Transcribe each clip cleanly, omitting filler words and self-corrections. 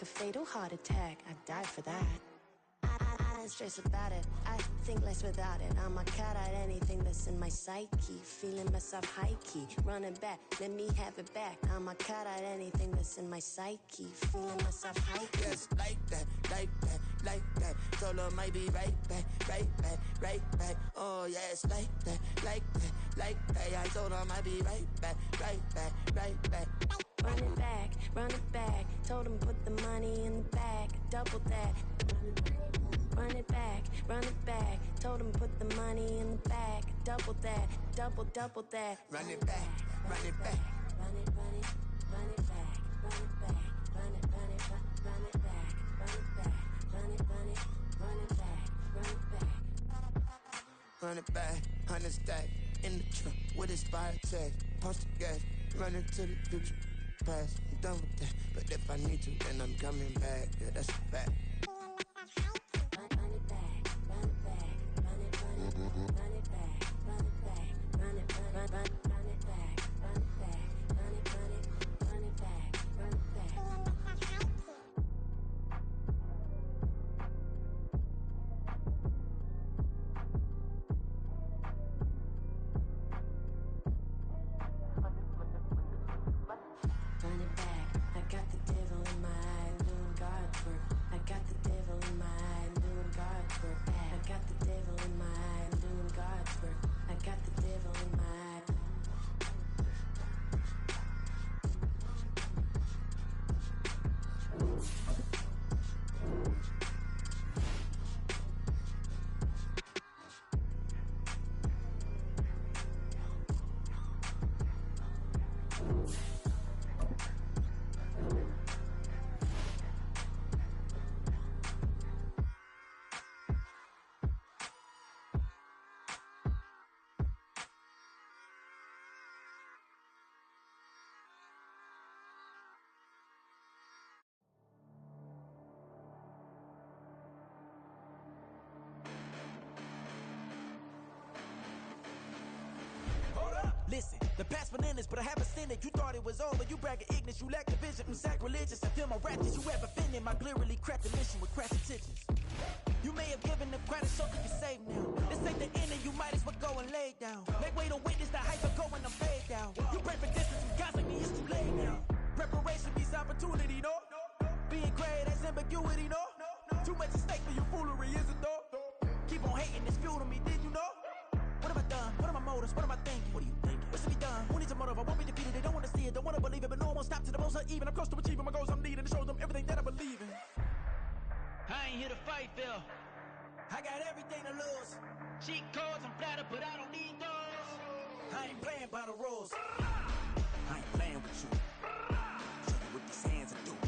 a fatal heart attack. I'd die for that. I don't stress about it, I think less without it. I'm a cat at anything that's in my psyche. Feeling myself high-key, running back, let me have it back. I'm a cat at anything that's in my psyche. Feeling myself high-key. Yes, like that, like that, like that. Told her might be right back, right back, right back. Oh yes, like that, like that, like that. I told her might be right back, right back, right back. Run it back, told him put the money in the bag, double that. Run it back, told him put the money in the bag, double that, double that. Run it back, run it back. Run it back, run it back, run it back, run it back, run it back, run it back, run it back. 100 back, 100 stack in the truck with expired tags. Post the gas, running to the future, past. I'm done with that, but if I need to, then I'm coming back. Yeah, that's a fact. Run it back, run it back, run it back, run it back, run it back, run it back, run it back, run it back, run it back, run it back. Run it back, I got the devil in my eye, doing God's work. I got the devil in my eye, doing God's work. I got the devil in my eye, doing God's work. I got the devil in my eye. Listen, the past bananas, but I haven't seen it. You thought it was over, you bragging ignorance, you lack the vision. I'm sacrilegious, I feel my ratchets. You ever offended my clearly crafted mission with crass intentions. You may have given the credit, so you can save now. This ain't the end, and you might as well go and lay down. Make way to witness the hype of going, I'm fade down. You pray for distance, you guys like me, it's too late now. Preparation means opportunity, no? Being great, that's ambiguity, no? Too much at stake for your foolery, is it though? Keep on hating, it's fuel to me, did you know? What have I done? What are my motives? What am I thinking? What are you thinking? What's to be done? Who needs a motive? I won't be defeated. They don't want to see it, don't want to believe it, but no one won't stop to the most even. I'm close to achieving my goals. I'm needing to show them everything that I believe in. I ain't here to fight, Phil. I got everything to lose. Cheat codes, I'm flattered, but I don't need those. I ain't playing by the rules. I ain't playing with you. Show you what these hands are doing.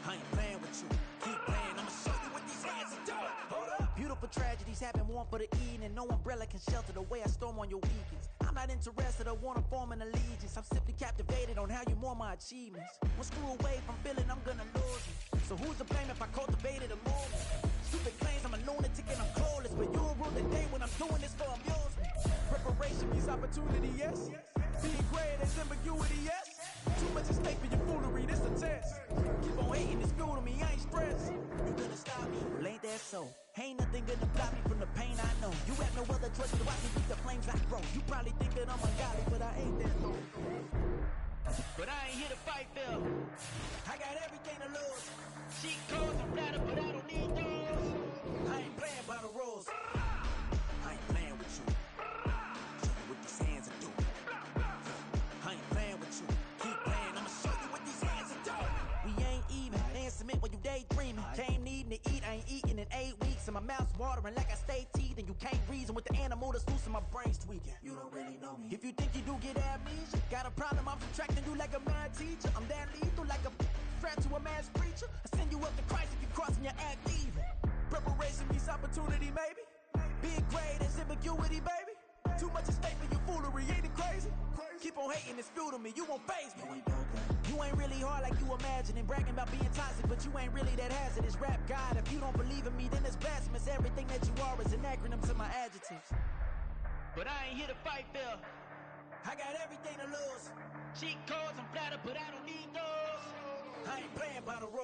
I ain't playing with you. Keep playing, I'ma show you what these hands are doing. Hold up. Beautiful tragedies happen, one for the eating, and no umbrella can shelter the way I storm on your weekends. I'm not interested, I wanna form an allegiance. I'm simply captivated on how you more my achievements. One screw away from feeling I'm gonna lose you. So who's to blame if I cultivated a moment? Stupid claims I'm a lunatic and I'm clueless, but you'll rule the day when I'm doing this for amusement. Preparation means opportunity, yes. Being great is ambiguity, yes. Too much at stake for your foolery, this a test. Keep on hating, it's fuel to me, I ain't stressed. You gonna stop me? Well, ain't that so? Ain't nothing gonna block me from the pain I know. You have no other choice to watch me beat the flames I grow. You probably think that I'm ungodly, but I ain't that though. But I ain't here to fight, Phil. I got everything to lose. Cheat codes, I'm flattered, but I don't need those. I ain't playing by the rules. I ain't playing with you. Show you what these hands are doing. I ain't playing with you. Keep playing, I'ma show you what these hands are doing. We ain't even. They ain't submit when you daydreaming. Came needing to eat, I ain't eating in 8 weeks. And my mouth's watering like I stay teeth. And you can't reason with the animal that's loose and my brain's tweaking. You don't really know me. If you think you do get amnesia, got a problem, I'm subtracting you like a mad teacher. I'm that lethal like a threat to a mass preacher. I send you up to Christ if you crossing your act evil. Preparation means opportunity, maybe. Being great is ambiguity, baby. Too much at stake for your foolery, ain't it crazy? Keep on hating, it's fuel to me, you won't faze me. You ain't really hard like you imagine and bragging about being toxic, but you ain't really that hazardous. Rap God, if you don't believe in me, then it's blasphemous. Everything that you are is an acronym to my adjectives. But I ain't here to fight, Phil. I got everything to lose. Cheat codes, I'm flattered, but I don't need those. I ain't playing by the rules.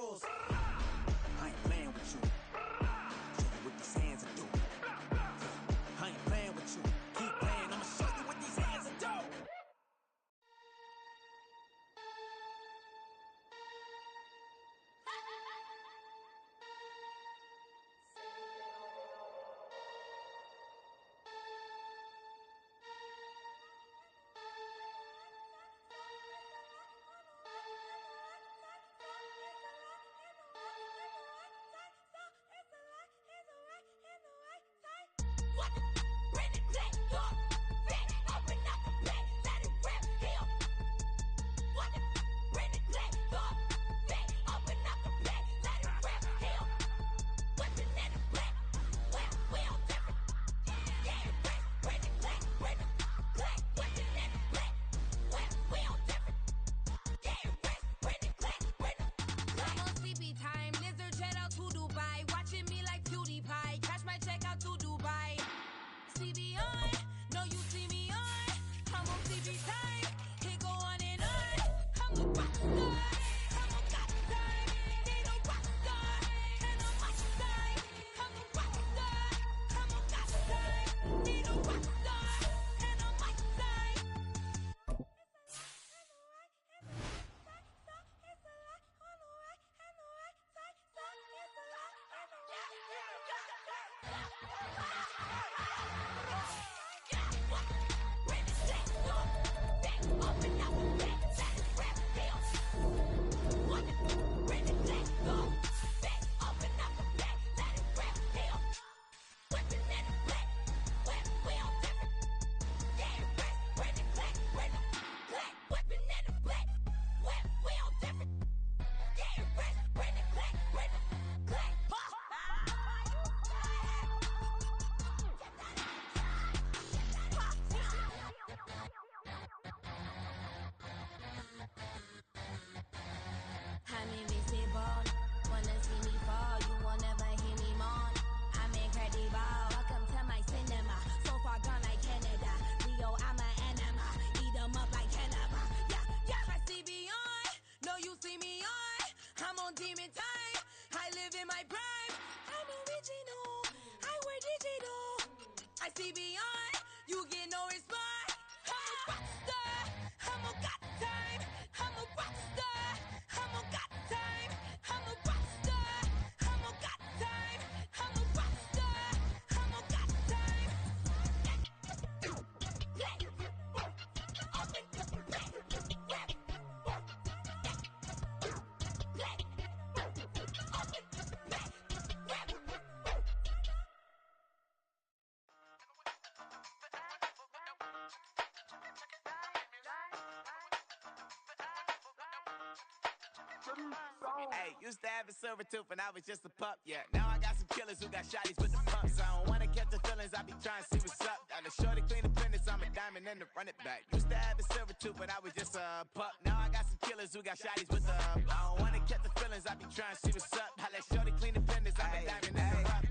Hey, used to have a silver tooth and I was just a pup, yeah. Now I got some killers who got shotties with the pumps. I don't wanna catch the feelings, I be trying to see what's up. Got a shorty clean the fitness, I'm a diamond and to run it back. Used to have a silver tooth but I was just a pup. Now I got some killers who got shotties with the I don't wanna catch the feelings, I be trying to see what's up. I let shorty clean the fitness, I'm a diamond and to run.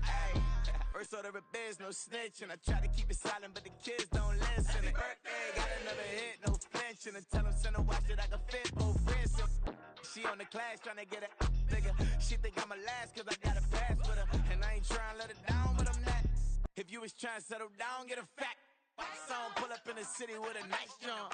First order of biz, no snitch, and I try to keep it silent, but the kids don't listen. Happy birthday, got another hit, no flinching. And tell them send a watch that I can fit both wrists. She on the class trying to get a nigga. She think I'm a last cause I got a pass with her. And I ain't trying to let her down, but I'm not. If you was trying to settle down, get a fact. Song pull up in the city with a nice jump.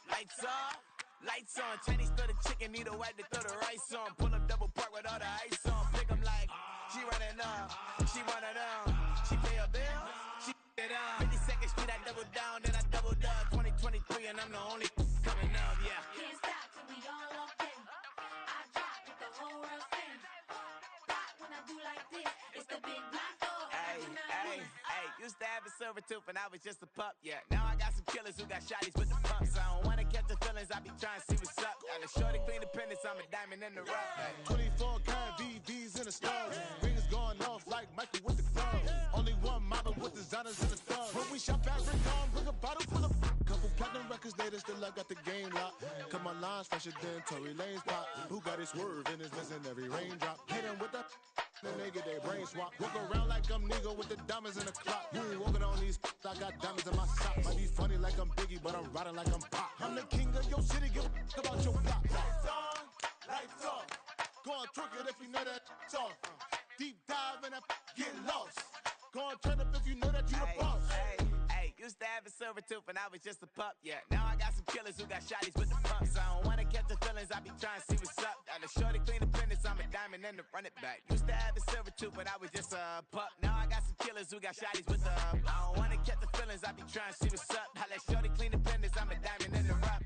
Lights off, lights on. Chinese throw the chicken, need a wipe to throw the rice on. Pull up double park with all the ice on. Pick 'em like, she running up, she one of them. She pay her bill, she it up. 52nd Street, I double down, then I doubled up. 2023 and I'm the only coming up, yeah. Can't stop till we all locked in. I drop with the whole world spin. Rock when I do like this, it's the big black dog. Hey, used to have a silver tooth and I was just a pup, yeah. Now I got some killers who got shotties with the pumps. I don't wanna catch the feelings, I be trying to see what's up. Got a shorty clean the pendants, I'm a diamond in the rough. 24 karat VVs in the stars. Rings going off like Michael with the glove. Only one model with designers in the stars. When we shop fabric on, bring a bottle full of couple platinum records later, still I got the game locked. Cut my lines fresher than Tory Lane's pop. Bugatti swerve and it's missing every raindrop. Hit 'em with the then they get their brain swap. Walk around like I'm nigga with the diamonds in the clock. You ain't walking on these, I got diamonds in my socks. Might be funny like I'm Biggie, but I'm riding like I'm Pop. I'm the king of your city, give a about your block. Lights on, lights off. Go on, twerk it if you know that it's off. Deep dive and get lost. Go on, turn up if you know that you the boss. Hey, used to have a silver tooth and I was just a pup, yeah. Now I got some killers who got shotties with the pumps. I don't wanna catch the feelings, I be trying to see what's up. Got a shorty clean the pendants, I'm a diamond and to run it back. Used to have a silver tooth but I was just a pup. Now I got some killers who got shotties with the I don't wanna catch the feelings, I be trying to see what's up. I let shorty clean the pendants, I'm a diamond in the rough.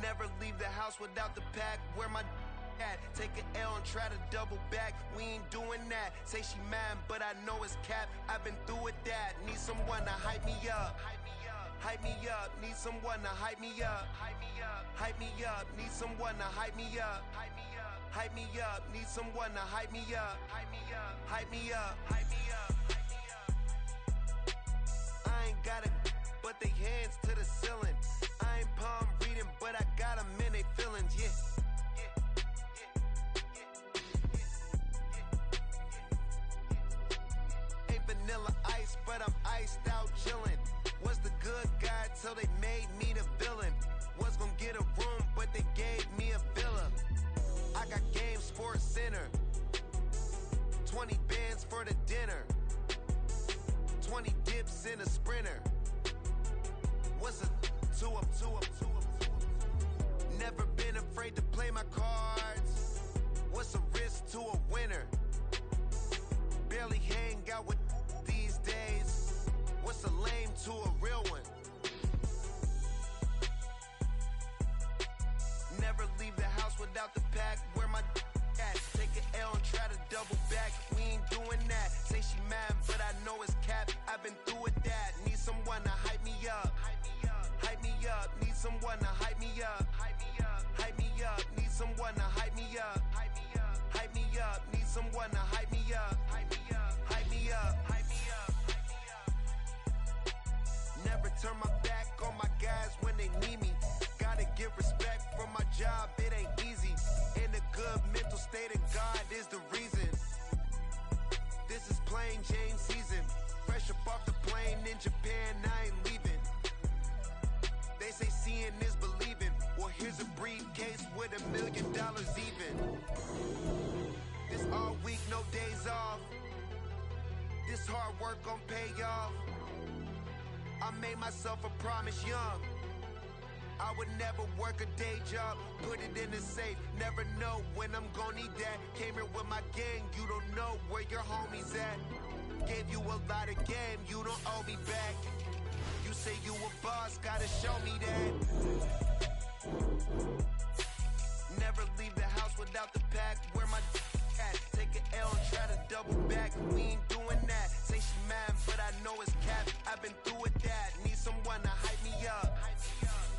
Never leave the house without the pack. Where my at? Take an L and try to double back. We ain't doing that. Say she mad, but I know it's cap. I've been through with that. Need someone to hype me up. Hype me up. Need someone to hype me up. Hype me up. Hype me up. Need someone to hype me up. Hype me up. Hype me up. Need someone to hype me up. Hype me up. Hype me up. Hype me up. I ain't got it, but they hands to the ceiling. I ain't palm reading, but I got them in they feelings, yeah. Ain't vanilla ice, but I'm iced out chillin'. Was the good guy till they made me the villain. Was gonna get a room, but they gave me a villa. I got game, Sports Center. 20 bands for the dinner. 20 dips in a sprinter. What's a 2 up, 2 up, 2 up, 2 up? Never been afraid to play my cards. What's a risk to a winner? Barely hang out with these days. What's a lame to a real one? Never leave the house without the pack. Where my at? Take an L and try to double back. We ain't doing that. Say she mad, but I know it's cap. I've been through with that. Need someone to hype me up. Hype me up. Need someone to hype me up. Hype me up. Hype me up. Need someone to hype me up. Hype me up. Hype me up. Need someone to hype me up. Hype me up. Hype me up. Hype me up. Never turn my back on my guys when they need me. Gotta give respect from my job, it ain't easy. In a good mental state and God is the reason. This is plain Jane season. Fresh up off the plane in Japan, I ain't leaving. They say seeing is believing. Well, here's a briefcase with $1 million even. This all week, no days off. This hard work gon' pay off. I made myself a promise young. I would never work a day job, put it in the safe. Never know when I'm gon' need that. Came here with my gang, you don't know where your homies at. Gave you a lot of game, you don't owe me back. You say you a boss, gotta show me that. Never leave the house without the pack. Where my at? Take an L and try to double back. We ain't doing that. Say she mad, but I know it's cap. I've been through with that. Need someone to hype me up.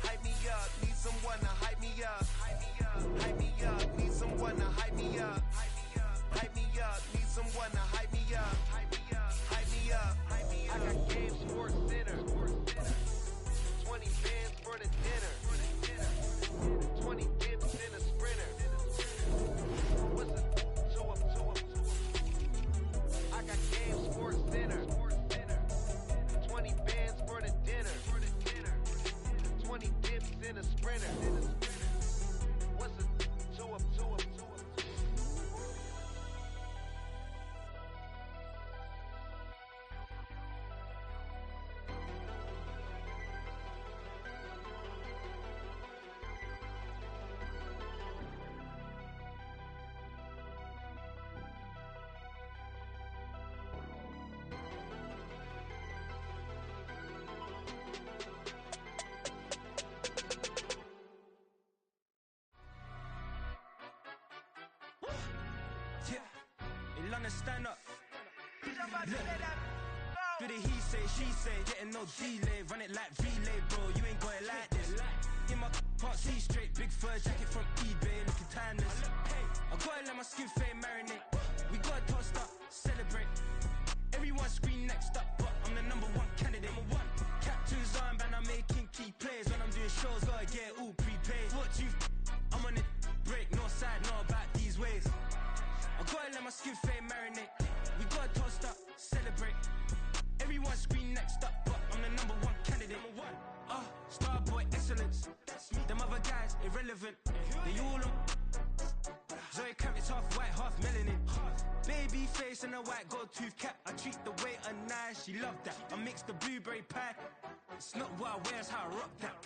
Hype me up. Need someone to hype me up. Hype me up. Need someone to hype me up. Hype me up. Need someone to hype me up. Hype me up. Hype me up. I got game, Sports Center. 20 bands for the dinner. 20 dips in a sprinter. What's a 2 up, 2 up, 2 up? I got game, Sports Center. 20 bands for the dinner. 20 dips in a sprinter. What's a 2 up, 2 up, 2 up? Stand up. Look. Do the he say, she say, getting no delay. Run it like relay, bro. You ain't got it like this. In my can't see straight. Big fur jacket from eBay, looking timeless. I gotta let my skin fade marinate. We gotta toast up, celebrate. Everyone scream next up, but I'm the #1 candidate. Captain's armband, I'm making key plays. When I'm doing shows, gotta get all prepaid. What you I'm on it, break, no side, no about these ways. I gotta let my skin fade marinate. We gotta toast up, celebrate. Everyone scream next up, but I'm the #1 candidate. Starboy excellence. Them other guys irrelevant. They all on. Zoe Kravitz half white, half melanin. Baby face and a white gold tooth cap. I treat the waiter nice, she love that. I mix the blueberry pie. It's not what I wear, it's how I rock that.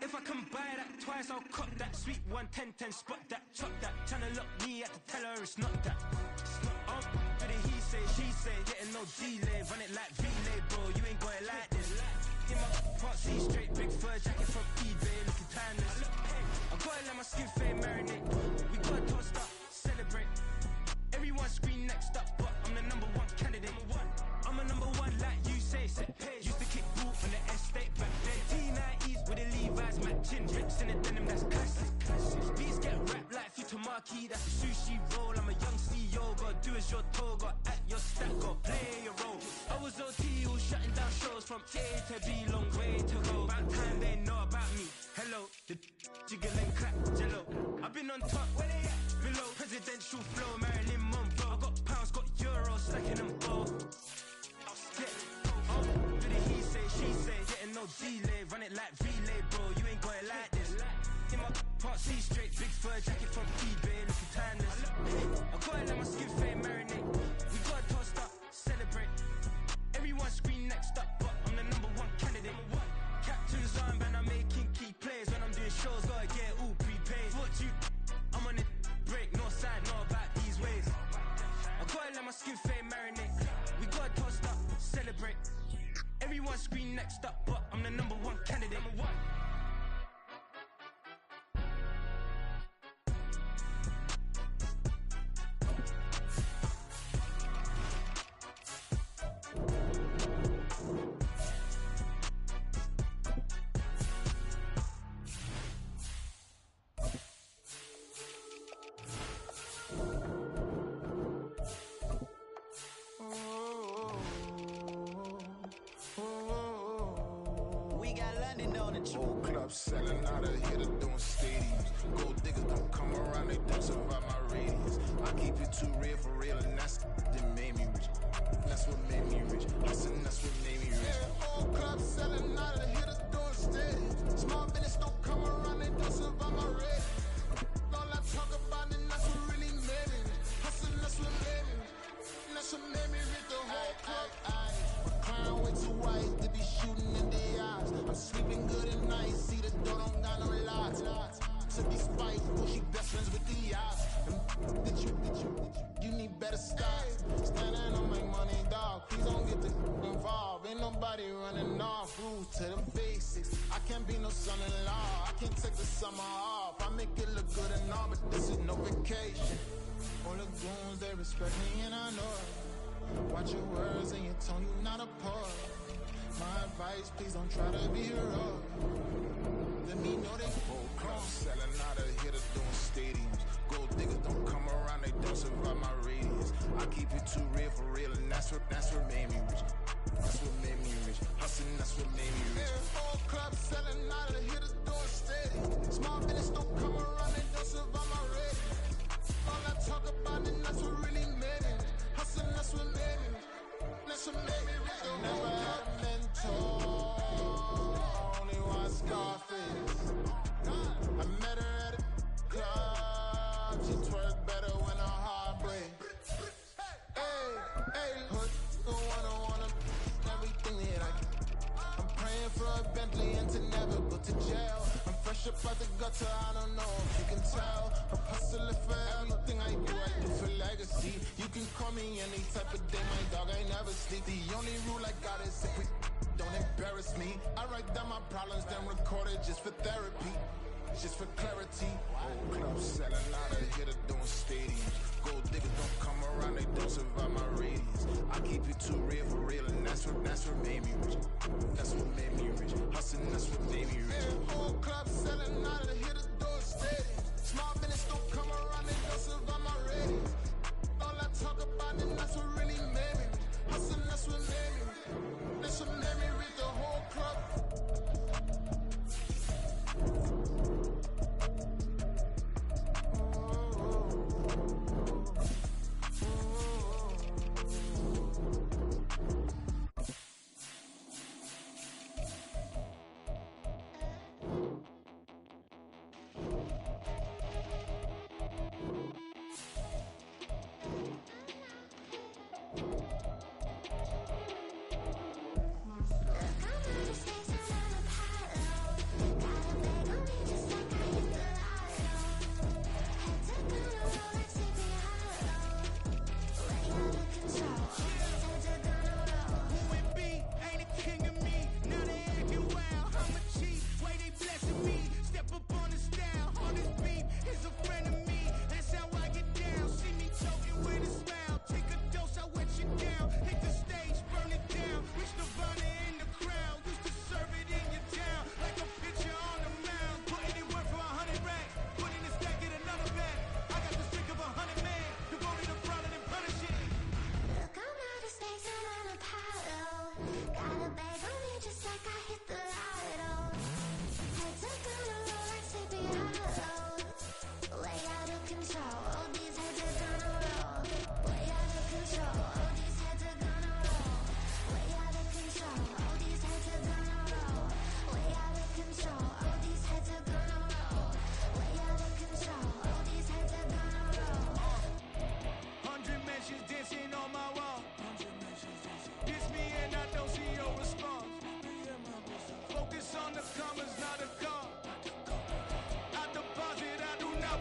If I can buy that twice, I'll cop that. Sweet 110, spot that, chop that. Tryna lock me, I have to tell her it's not that. Do the he say, she say, getting no delay. Run it like relay, bro, you ain't got it like this. In my can't see straight, big fur jacket from eBay, looking timeless. I gotta let my skin fade marinate. We gotta toast up, celebrate. Everyone scream next up, but I'm the number one candidate. I'm a number one like you say, set pace. Used to kick boot on the estate back then. T90s with the Levi's matching. Rips in the denim, that's classic. Beats get wrapped like Futamaki, that's a sushi roll. I'm a young CEO, gotta do as you're told. Gotta act your stack, gotta play your role. I was OT, all shutting down shows from A to B, long way to go. About time they know about me. Hello, the jiggle and clap, jello. I've been on top, where they at? Below, presidential flow, Marilyn Monroe. I got pounds, got euros, stacking them both. Yeah, oh, do the he say, she say, getting no delay, run it like relay, bro. You ain't got it like this. In my part C straight, big fur jacket from eBay, looking timeless. I gotta let my skin fade marinate. We gotta toast up, celebrate. Everyone scream next up, but I'm the number one candidate. Captain's armband, I'm making key plays. When I'm doing shows, gotta get it all prepaid. What you, I'm on it, break, no side, no about these ways. I gotta let my skin fade marinate. We gotta toast up, celebrate. Everyone scream next up, but I'm the number one candidate. Number one. Whole club selling out of here to doing stadiums. Gold diggers don't come around, they don't survive my radius. I keep it too real for real, and that's that made me rich. That's what made me rich. Listen, that's what made me rich. Yeah, whole club selling out of here to doing stadiums. Small business don't come around, they don't survive my radius. All I talk about it, that's what really made me rich. Hustling, that's what made me rich. That's what made me rich. The whole club. My client way too white to be shooting in the eyes. I'm sleeping good at night, see the door don't got no locks. To be spiteful, she best friends with the odds. Did you need better styles. Standing on my money, dog, please don't get involved. Ain't nobody running off, rules to the basics. I can't be no son-in-law, I can't take the summer off. I make it look good and all, but this is no vacation. All the goons, they respect me and I know it. Watch your words and your tone, you not a poet. My advice, please don't try to be heroic. Let me know they whole club selling out of here to doing stadiums. Gold diggers don't come around, they don't survive my radius. I keep it too real for real, and that's what made me rich. That's what made me rich. Hustling, that's what made me rich. Yeah, whole club selling out of here to doing stadiums. Small business don't come around, they don't survive my radius. All I talk about it, that's what really made me rich. Hustling, that's what made me rich. That's what made me rich. Never had a mentor, only one Scarface. I met her at a club, she twerk better when her heart breaks. Hey, put the wanna everything that I can. I'm praying for a Bentley and to never go to jail. I'm fresh up out the gutter, I don't know if you can tell. I'm hustling for everything I do for legacy. You can call me any type of day, my dog, I never sleep. The only rule I got is if we don't embarrass me. I write down my problems, then record it just for therapy. Just for clarity. Whole club selling out of here to doing stadiums. Gold diggers don't come around, they don't survive my radius. I keep it too real for real, and that's what made me rich. That's what made me rich. Hustling, that's what made me rich. Yeah, whole club selling out of here to doing stadiums. Small business don't come around, they don't survive my radius. All I talk about it, that's what really made me rich. Hustling, that's what made me rich. That's what made me rich. The whole club.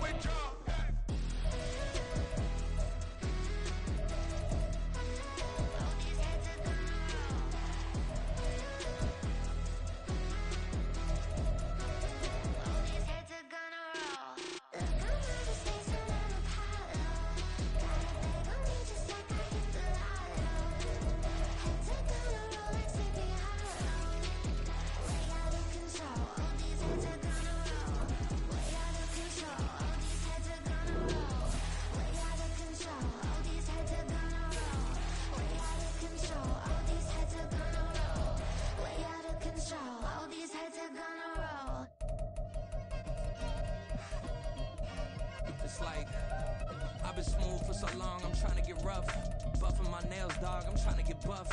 withdraw. It's like I've been smooth for so long, I'm trying to get rough. Buffing my nails, dog, I'm trying to get buff.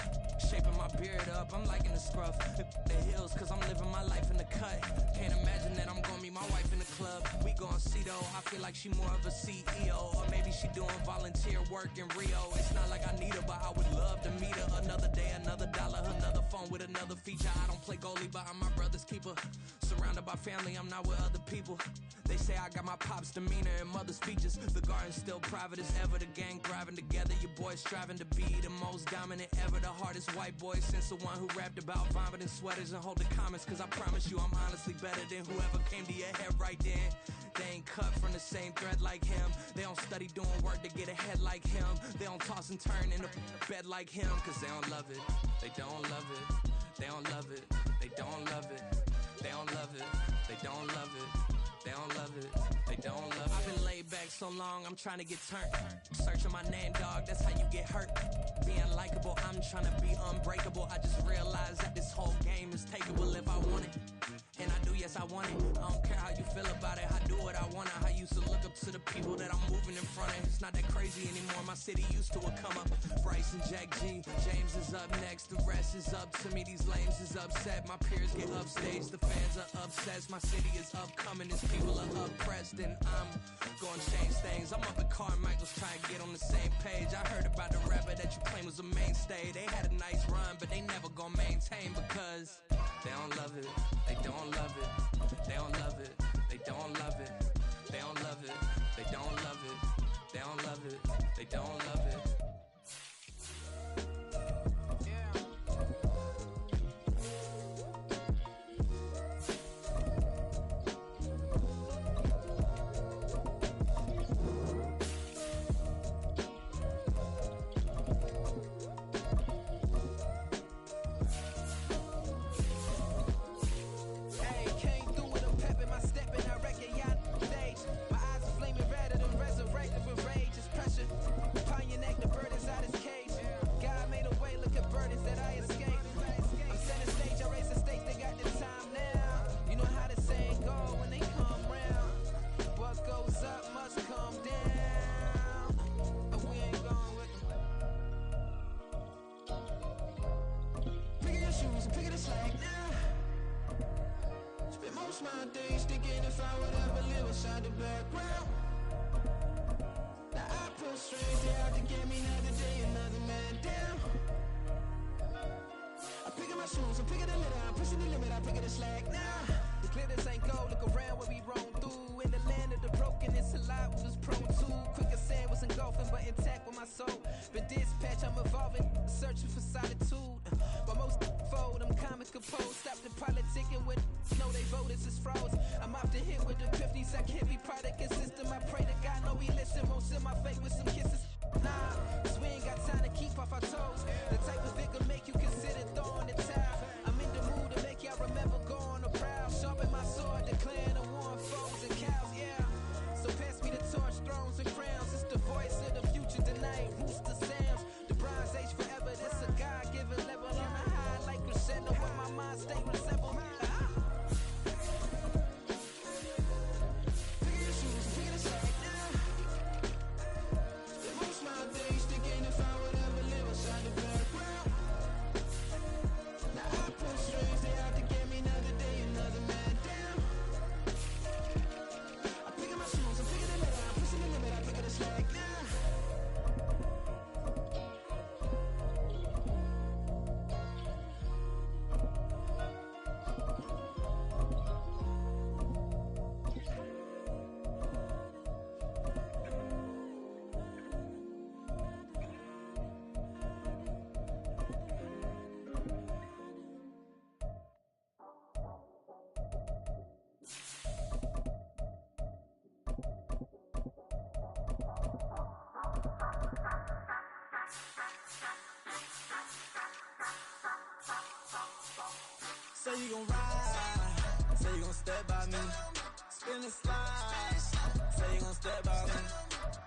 Shaping my beard up, I'm liking the scruff. The hills, cause I'm living my life in the cut. Can't imagine that I'm gonna meet my wife in the club. We gon' see though, I feel like she more of a CEO. Or maybe she doing volunteer work in Rio. It's not like I need her, but I would love to meet her. Another day, another dollar, another phone with another feature. I don't play goalie, but I'm my brother's keeper. Surrounded by family, I'm not with other people. They say I got my pop's demeanor and mother's features. The garden's still private as ever. The gang thriving together. Your boys striving to be the most dominant ever. The hardest white boy since the one who rapped about vomiting sweaters and hold the comments. Cause I promise you I'm honestly better than whoever came to your head right then. They ain't cut from the same thread like him. They don't study doing work to get ahead like him. They don't toss and turn in the bed like him. Cause they don't love it. They don't love it. They don't love it. They don't love it. They don't love it. They don't love it. They don't love it. They don't love it. I've been laid back so long, I'm trying to get turned. Searching my name, dog, that's how you get hurt. Being likable, I'm trying to be unbreakable. I just realized that this whole game is takeable if I want it. And I do, yes, I want it. I don't care how you feel about it. I do what I want. I used to look up to the people that I'm moving in front of. It's not that crazy anymore. My city used to a come up. Bryce and Jack G. James is up next. The rest is up to me. These lames is upset. My peers get upstage. The fans are obsessed. My city is upcoming. These people are oppressed. And I'm gonna change things. I'm up at Carmichael's trying to get on the same page. I heard about the rapper that you claim was a mainstay. They had a nice run, but they never gonna maintain because they don't love it. They don't love it. They don't love it. They don't love it. They don't love it. They don't love it. They don't love it. They don't love it. My days thinking if I would ever live inside the background. Now I pull strings, they out to get me another day, another man down. I'm picking my shoes, I'm picking the litter, I'm pushing the limit, I'm picking the slack now. The glitters ain't gold, look around where we roam through. In the land of the broken, it's a lot we was prone to. Quick as sand was engulfing, but intact with my soul. Been dispatched, I'm evolving, searching for solitude. But most fold, I'm comic composed. Stop the politicking with know they voters is froze. I'm off the hit with the 50s, I can't be product and system. I pray to God, no, he listen, won't send my fate with some kisses. Nah, cause we ain't got time to keep off our toes. The type of victim make you consider throwing the towel. I'm in the mood to make y'all remember going to proud. Sharpen my sword, declaring the war on foes and cows, yeah. So pass me the torch, thrones and crowns. It's the voice of the future tonight, rooster sounds. The Bronze Age forever, this a God-given level on a high like crescendo. Where my mind state resemble. Figure your shoes, figure the Say you gon' ride, say you gon' step by me. Spin and slide, say you gon' step by me.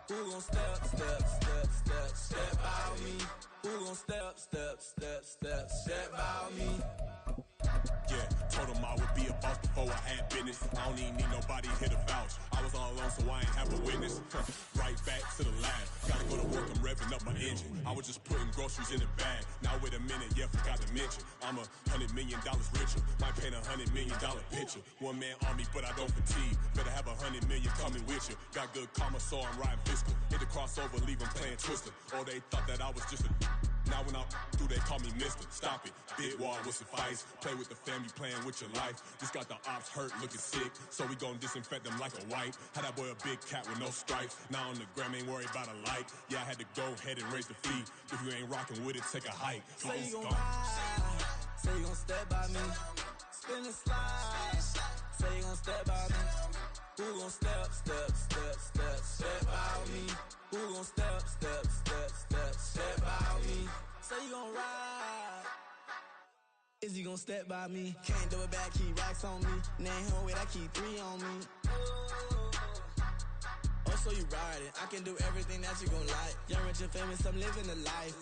Who gon' step by me? Who gon' step by me? Yeah, told him I would be a boss before I had business. I don't even need nobody here to vouch. I was all alone, so I ain't have a witness. Right back to the lab. Gotta go to work, I'm revving up my engine. I was just putting groceries in the bag. Now wait a minute, yeah, forgot to mention. I'm $100 million richer. Might paint $100 million picture. One man army, but I don't fatigue. Better have 100 million coming with you. Got good karma, so I'm riding fiscal. Hit the crossover, leave them playing Twister. Oh, they thought that I was just a... Now when I'm through, they call me Mister. Stop it, big wall will suffice. Play with the family, playing with your life. Just got the ops hurt, looking sick, so we gon' disinfect them like a wipe. Had that boy a big cat with no stripes. Now on the gram, ain't worried about a light. Yeah, I had to go ahead and raise the fee. If you ain't rocking with it, take a hike. Say you gon' ride, say you gon' step by me. Spin and slide, say you gon' step by me. Who gon' step by me? Who gon' step by me? Say you gon' ride. Is he gon' step by me? Can't do it back, keep racks on me. Name home with I keep 3 on me. Oh, so you ride it. I can do everything that you gon' like. Young, rich, and famous, I'm living the life.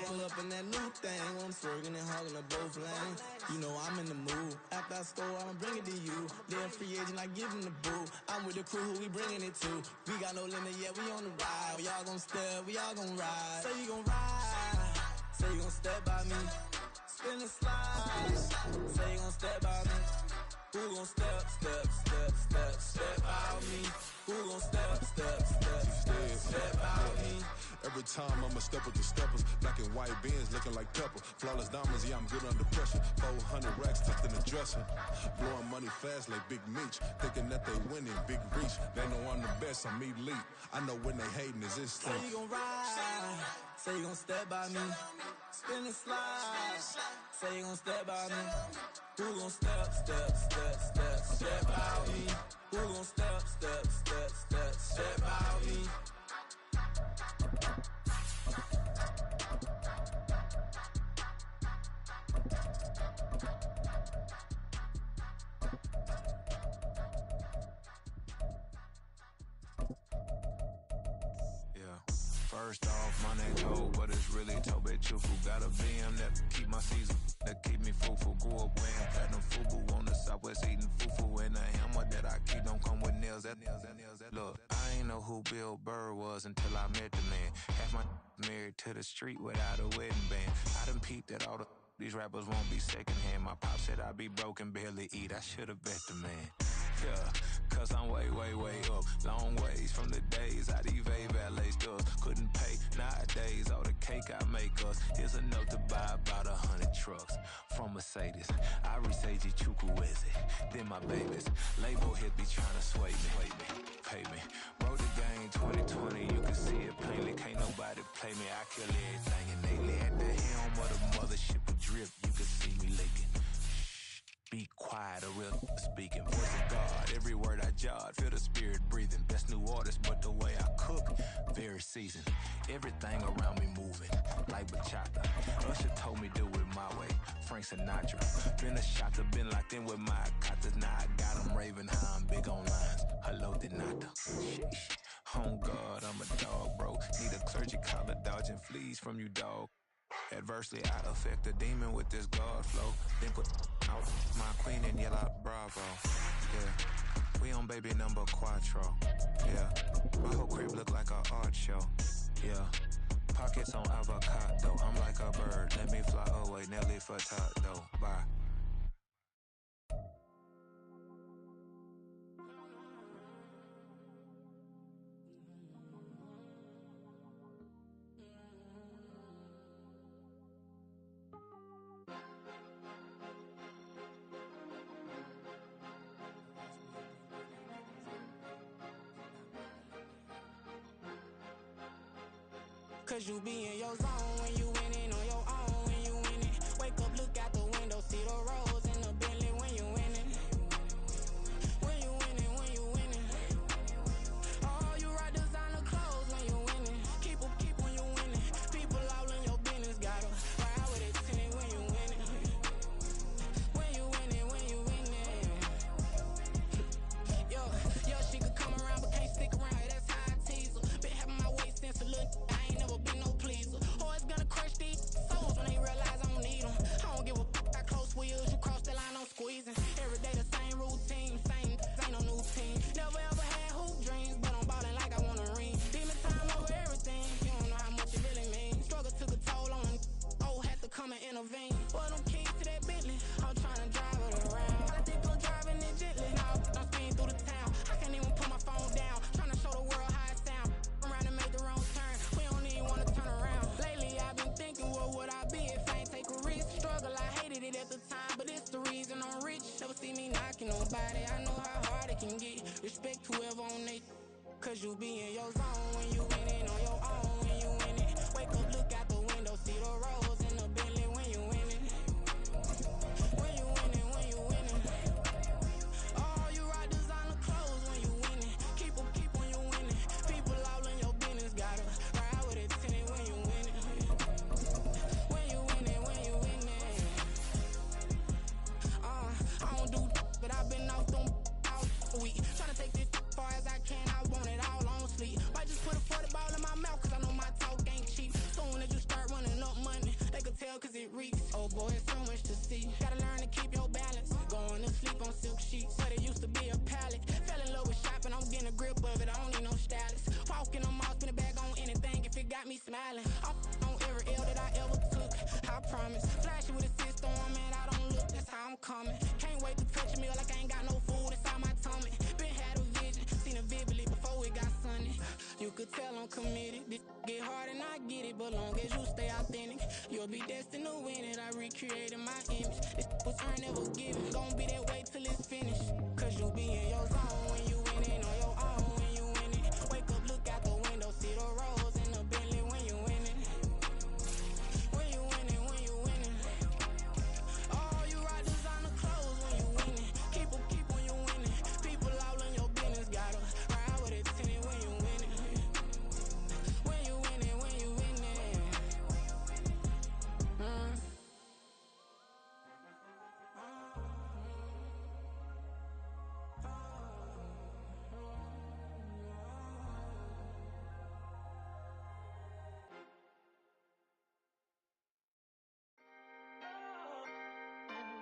Pull up in that new thing. When I'm swerving and hogging the both lanes. You know I'm in the mood. After I score, I'ma bring it to you. They're a free agent, I give him the boo. I'm with the crew, who we bringing it to. We got no limit yet, we on the ride. We all gon' step, we all gon' ride. Say you gon' ride, say you gon' step by me. Spin and slide, say you gon' step by me. Who gon' step by me? Who gon' step by me? Every time I'ma step with the steppers. Black and white beans looking like pepper. Flawless diamonds, yeah, I'm good under pressure. 400 racks tucked in the dresser. Blowing money fast like Big Meech. Thinking that they winning, big reach. They know I'm the best, I'm elite. I know when they hating is instinct. Say you gon' ride, say you gon' step by me. Spin and slide, say you gon' step by me. Who gon' step by me? Who gon' step by me? First off, my name cold, but it's really Tobe Chufu. Got a BM that keep my season, that keep me fufu. Grew up wearing platinum fubu on the southwest eating fufu. And a hammer that I keep don't come with nails. Look, I ain't know who Bill Burr was until I met the man. Half my married to the street without a wedding band. I done peeped that all these rappers won't be secondhand. My pop said I'd be broken, barely eat. I should've bet the man. Yeah, cause I'm way up. Long ways from the days I'd evade valet stores. Couldn't pay nowadays, all the cake I make us. Here's a note to buy about 100 trucks from Mercedes. I resage Chukwueze, then my babies. Label hit be trying to sway me, pay me. Wrote the game 2020, you can see it plainly. Can't nobody play me, I kill everything innately. At the helm of the mothership with drip, you can see me leaking. Be quiet, a real speaking. Voice of God, every word I jot. Feel the spirit breathing. Best new artist, but the way I cook, very seasoned. Everything around me moving, like bachata. Usher told me do it my way. Frank Sinatra. Been a shotter, been locked in with my katas. Now I got them raving how I'm big on lines. Hello, Denata. Sheesh. Oh God, I'm a dog, bro. Need a clergy collar, dodging fleas from you, dog. Adversely, I affect the demon with this God flow. Then put out my queen in yellow Bravo. Yeah, we on baby number Quattro. Yeah, my whole crib look like a art show. Yeah, pockets on avocado. I'm like a bird. Let me fly away. Nelly Furtado. Bye. Cause you be in your zone when you winning on your own when you winning. Wake up, look out the window, see the rose in the Bentley when you winning. When you winning, when you winning. Oh, you ride designer clothes when you winning. Keep when you winning. People all in your business, gotta ride with it tinted when you winning. When you winning. about it, I know how hard it can get. Respect whoever on they, cause you be in your zone when you winning on your own. When you winning, wake up, look out the window, see the rose in the Bentley when you winning. When you winning, when you winning. Oh, you rock designer clothes when you winning. Keep when you winning. People all in your business, gotta ride with it tinted when you winning. When you winning, when you winning. I don't do, but I've been off them all week. Tryna take this far as I can, I want it all on sleep. Might just put a 40 ball in my mouth, cause I know my talk ain't cheap. Soon as you start running up money, they could tell cause it reeks. Oh boy, it's so much to see. Gotta learn to keep your balance. Going to sleep on silk sheets, but it used to be a pallet. Fell in love with shopping, I'm getting a grip of it, I don't need no stylist. Walking on mouth, spin a bag on anything if it got me smiling. I'm on every L that I ever took, I promise. Flashy with a system, man, I don't look, that's how I'm coming. Can't wait to touch a meal like I ain't got no food inside my tummy. Been had a vision, seen it vividly before it got sunny. You could tell I'm committed, this get hard and I get it, but long as you stay authentic, you'll be destined to win it. I recreated my image, this was earned, never given. Gon' be that way till it's finished, cause you be in your zone when you winning on your own. When you winning, wake up, look out the window, see the rose in the Bentley when you winning. When you winning, when you winning. Oh, you rock designer clothes when you winning. Keep when you winning. People all in your business, gotta ride with it tinted when you winning. When you winning, when you winning.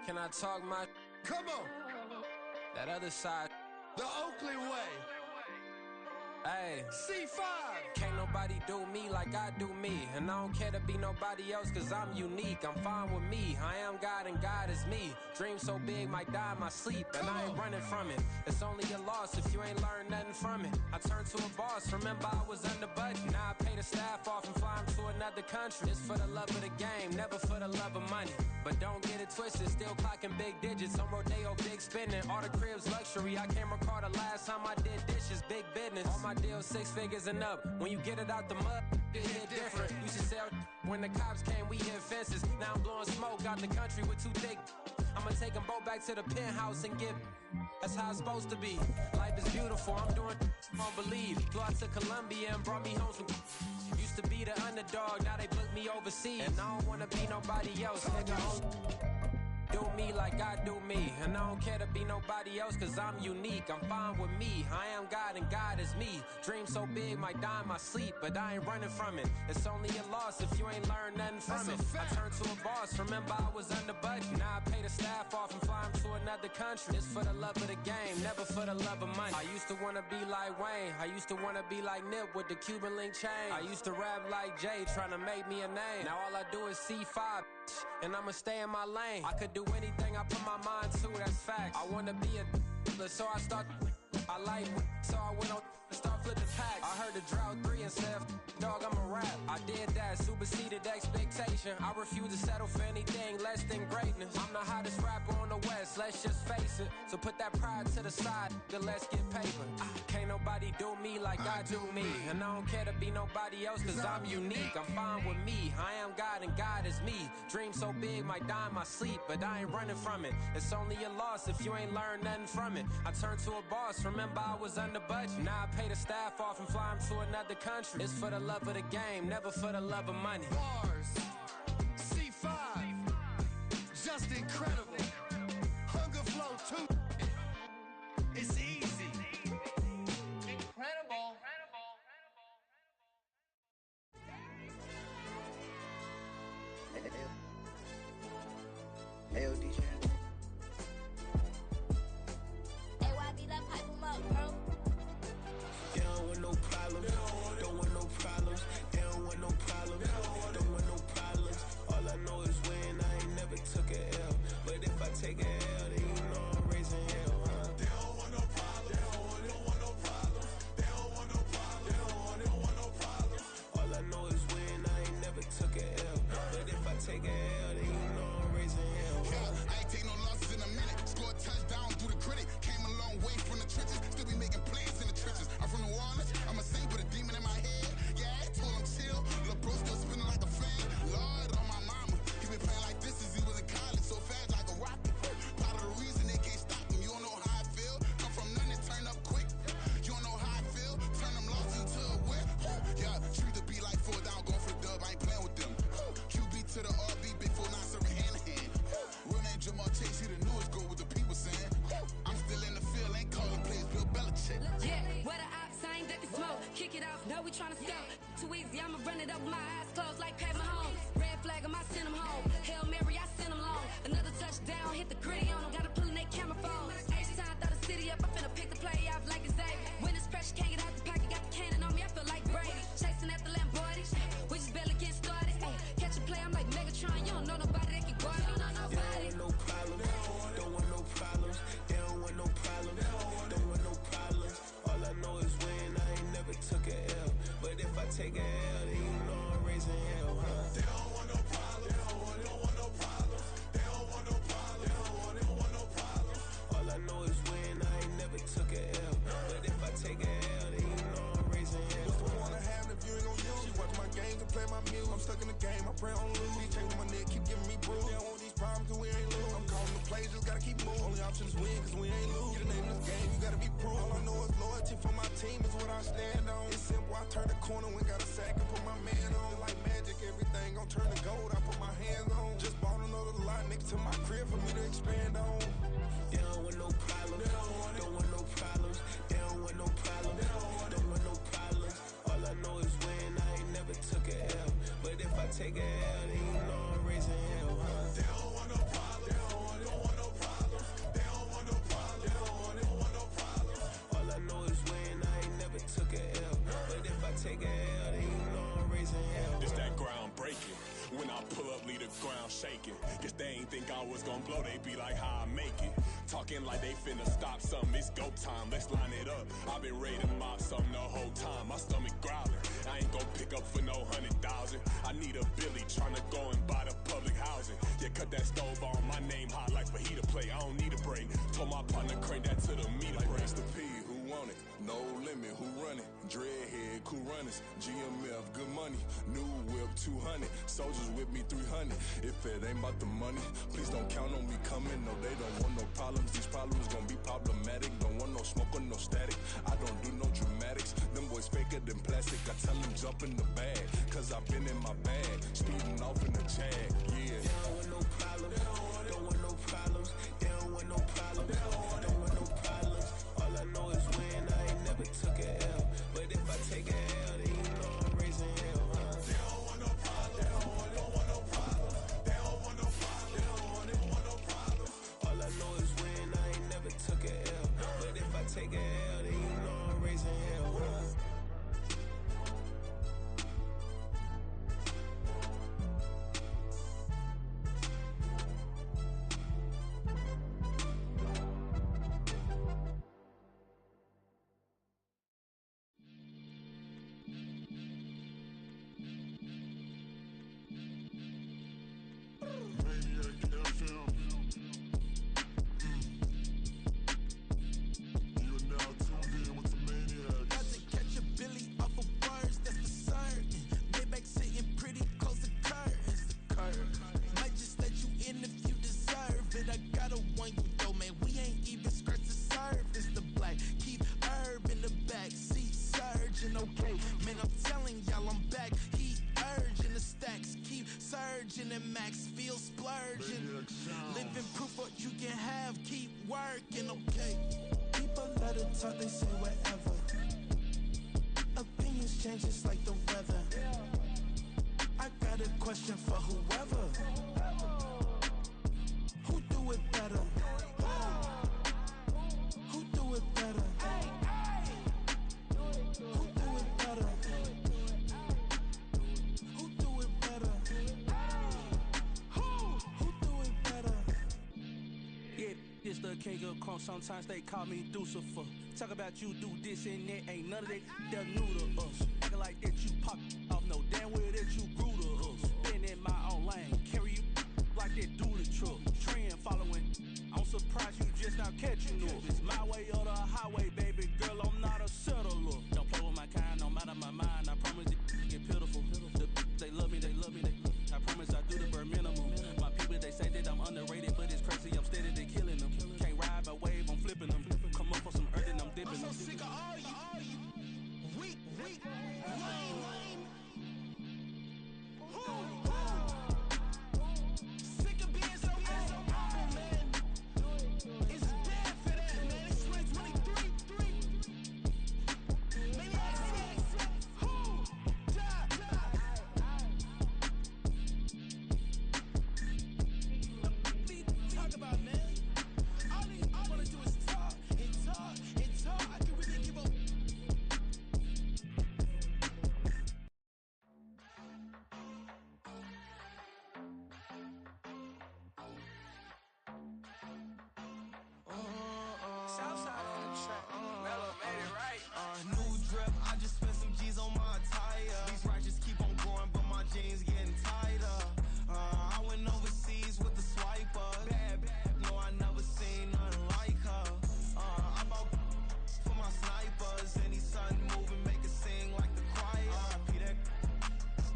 Can I talk my? Come on. That other side. The Oakley way. Hey. C5. Can't nobody do me like I do me. And I don't care to be nobody else cause I'm unique. I'm fine with me. I am God and God is me. Dream so big might die in my sleep. And I ain't running from it. It's only a loss if you ain't learned nothing from it. I turned to a boss. Remember I was under budget. Now I pay the staff off and fly them to another country. It's for the love of the game, never for the love of money. But don't get it twisted. Still clocking big digits. On Rodeo, big spending. All the cribs luxury. I can't recall the last time I did dishes. Big business. All my deals 6 figures and up. When you get it out the mud, it hit different. Used to sell when the cops came, we hit fences. Now I'm blowing smoke out the country with too thick. I'ma take them both back to the penthouse and get. That's how it's supposed to be. Life is beautiful. I'm doing won't believe. Flew out to Colombia and brought me home some. Used to be the underdog, now they book me overseas. And I don't wanna be nobody else, nigga. Do me like I do me. And I don't care to be nobody else cause I'm unique. I'm fine with me. I am God and God is me. Dream so big might die in my sleep, but I ain't running from it. It's only a loss if you ain't learned nothing from it. I turned to a boss, remember I was under budget. Now I pay the staff off and fly them to another country. It's for the love of the game, never for the love of money. I used to wanna be like Wayne. I used to wanna be like Nip with the Cuban link chain. I used to rap like Jay, trying to make me a name. Now all I do is C5, and I'ma stay in my lane. I could do anything I put my mind to, that's fact. I wanna be a so I start. I like so I went on start flipping packs. I heard the drought 3 and said, dog, I'm a rap. I did that, superseded expectation. I refuse to settle for anything less than greatness. I'm the hottest rapper on the West, let's just face it. So put that pride to the side, then let's get paper. Can't nobody do me like I do me. And I don't care to be nobody else cause I'm unique. I'm fine with me, I am God and God is me. Dream so big might die in my sleep, but I ain't running from it. It's only a loss if you ain't learned nothing from it. I turned to a boss, remember I was under budget. Now I pay the staff off and fly them to another country. It's for the love of the game, never for the love of money. Bars, C5, just incredible. Hunger Flow 2, it's easy. Incredible. Hey, DJ. AYB, that pipe him up, bro. They don't want no problems. Don't want no problems. They don't want no problems. Don't want no problems. All I know is when I ain't never took a L. But if I take a L, then you know I'm raising kick it off, now we tryna sell. Too easy, I'ma run it up with my eyes closed like Pat Mahomes. Red flag, I send him home. Hail Mary, I send him long. Another touchdown, hit the gritty on him. Gotta pull in that camera phone. H-time, throw the city up, I finna pick the play off like it's Xavier. When it's pressure, can't get out the pocket, got the cannon on me, I feel like Brady. Chasing at the Lamborghini, we just barely getting started. Catch a play, I'm like Megatron, you don't know nobody that can guard me. You don't know nobody. No problem, don't want no problems. They don't want no problems, don't want no problems. All I know is win, I ain't never took a L. But if I take a L, then you know I'm raising hell, huh? They don't want no problems, they don't want no problems. They don't want no problems, they don't want no problems. All I know is win, I ain't never took a L. But if I take a L, then you know I'm raising hell. What's the point of having if you ain't gon' use? She watch my games and play my music. I'm stuck in the game, I pray on lose. These chains on my neck keep giving me bruise. They don't want these problems cause we ain't lose. I'm calling the plays, just gotta keep moving. Only option is win cause we ain't lose. Get a name in this game, you gotta be proved. All I know is loyalty for my team is what I stand on. It's simple, I turn the corner when got a sack and put my man on. Like magic, everything gon' turn to gold, I put my hands on. Just bought another lot next to my crib for me to expand on. They don't want no problems, don't want no problems. They don't want no problems, don't want no problems. All I know is win, I ain't never took a L. But if I take a L, then you know I'm raising hell, huh? They don't want no problems, they don't want no problems. They don't want no problems, they don't want no problems. All I know is win, I ain't never took a L. But if I take a L, then you know I'm raising hell. It's that ground breaking. When I pull up, leave the ground shaking. Guess they ain't think I was gonna blow, they be like, how I make it. Talking like they finna stop something, it's go time, let's line it up. I've been ready to mob something the whole time, my stomach growling. I ain't gon' pick up for no 100,000. I need a Billy tryna go and buy the public housing. Yeah, cut that stove on, my name hot like fajita play. I don't need a break. Told my partner crank that to the meter break. Mr. P, who want it? No limit, who run it? Dreadhead, cool runners. GMF, good money. New whip, 200. Soldiers with me, 300. If it ain't about the money, please don't count on me coming. No, they don't want no problems. These problems gon' be problematic. Don't want no smoke or no static. I don't do no dramatics. Them boys faker than plastic. I tell them jump in the bag, cause I've been in my bag. Speeding off in the Jag, yeah. They don't want no problems, don't want no problems. They don't want no problems, don't want no problems. All I know is win, I ain't never took a L. But if I take a L, then you know I'm raising hell, huh? They don't want no problems, they don't want no problems. They don't want no problems, they don't want no problems. All I know is win, I ain't never took a L. But if I take a L, then you know I'm raising hell, huh? And max feel splurging. Living proof what you can have, keep working, okay? People let it talk, they say whatever. Opinions change just like the weather. I got a question for whoever. Who do it better? Who do it better? Who do it better? Who do it better? This the king of crunk, sometimes they call me Lucifer. Talk about you do this and that, ain't none of that new to us. Acting like that you pop off, no damn well that you grew to us. Been in my own lane, carry you like that do the truck. Trend following, I'm surprised you just now catching up. It's my way or the highway, baby girl, I'm not a settler. Don't play with my kind, no matter my mind, I promise it get pitiful. They love me, I promise I do the bare minimum. My people, they say that I'm underrated, but it's crazy, I'm steady, they killing them. Can't ride my wave, I'm flipping them. Come up for some earth and I'm dipping them. I'm so sick of all you weak, lame. Sick of being so humble, man. It's dead for that, man. It's 2023. Maybe I Southside on the track. Mellow made it right. New drip, I just spent some G's on my attire. These righteous keep on going, but my jeans getting tighter. I went overseas with the swiper. Bad, no, I never seen nothing like her. I bought for my snipers. Any sun moving, make it sing like the choir. Peter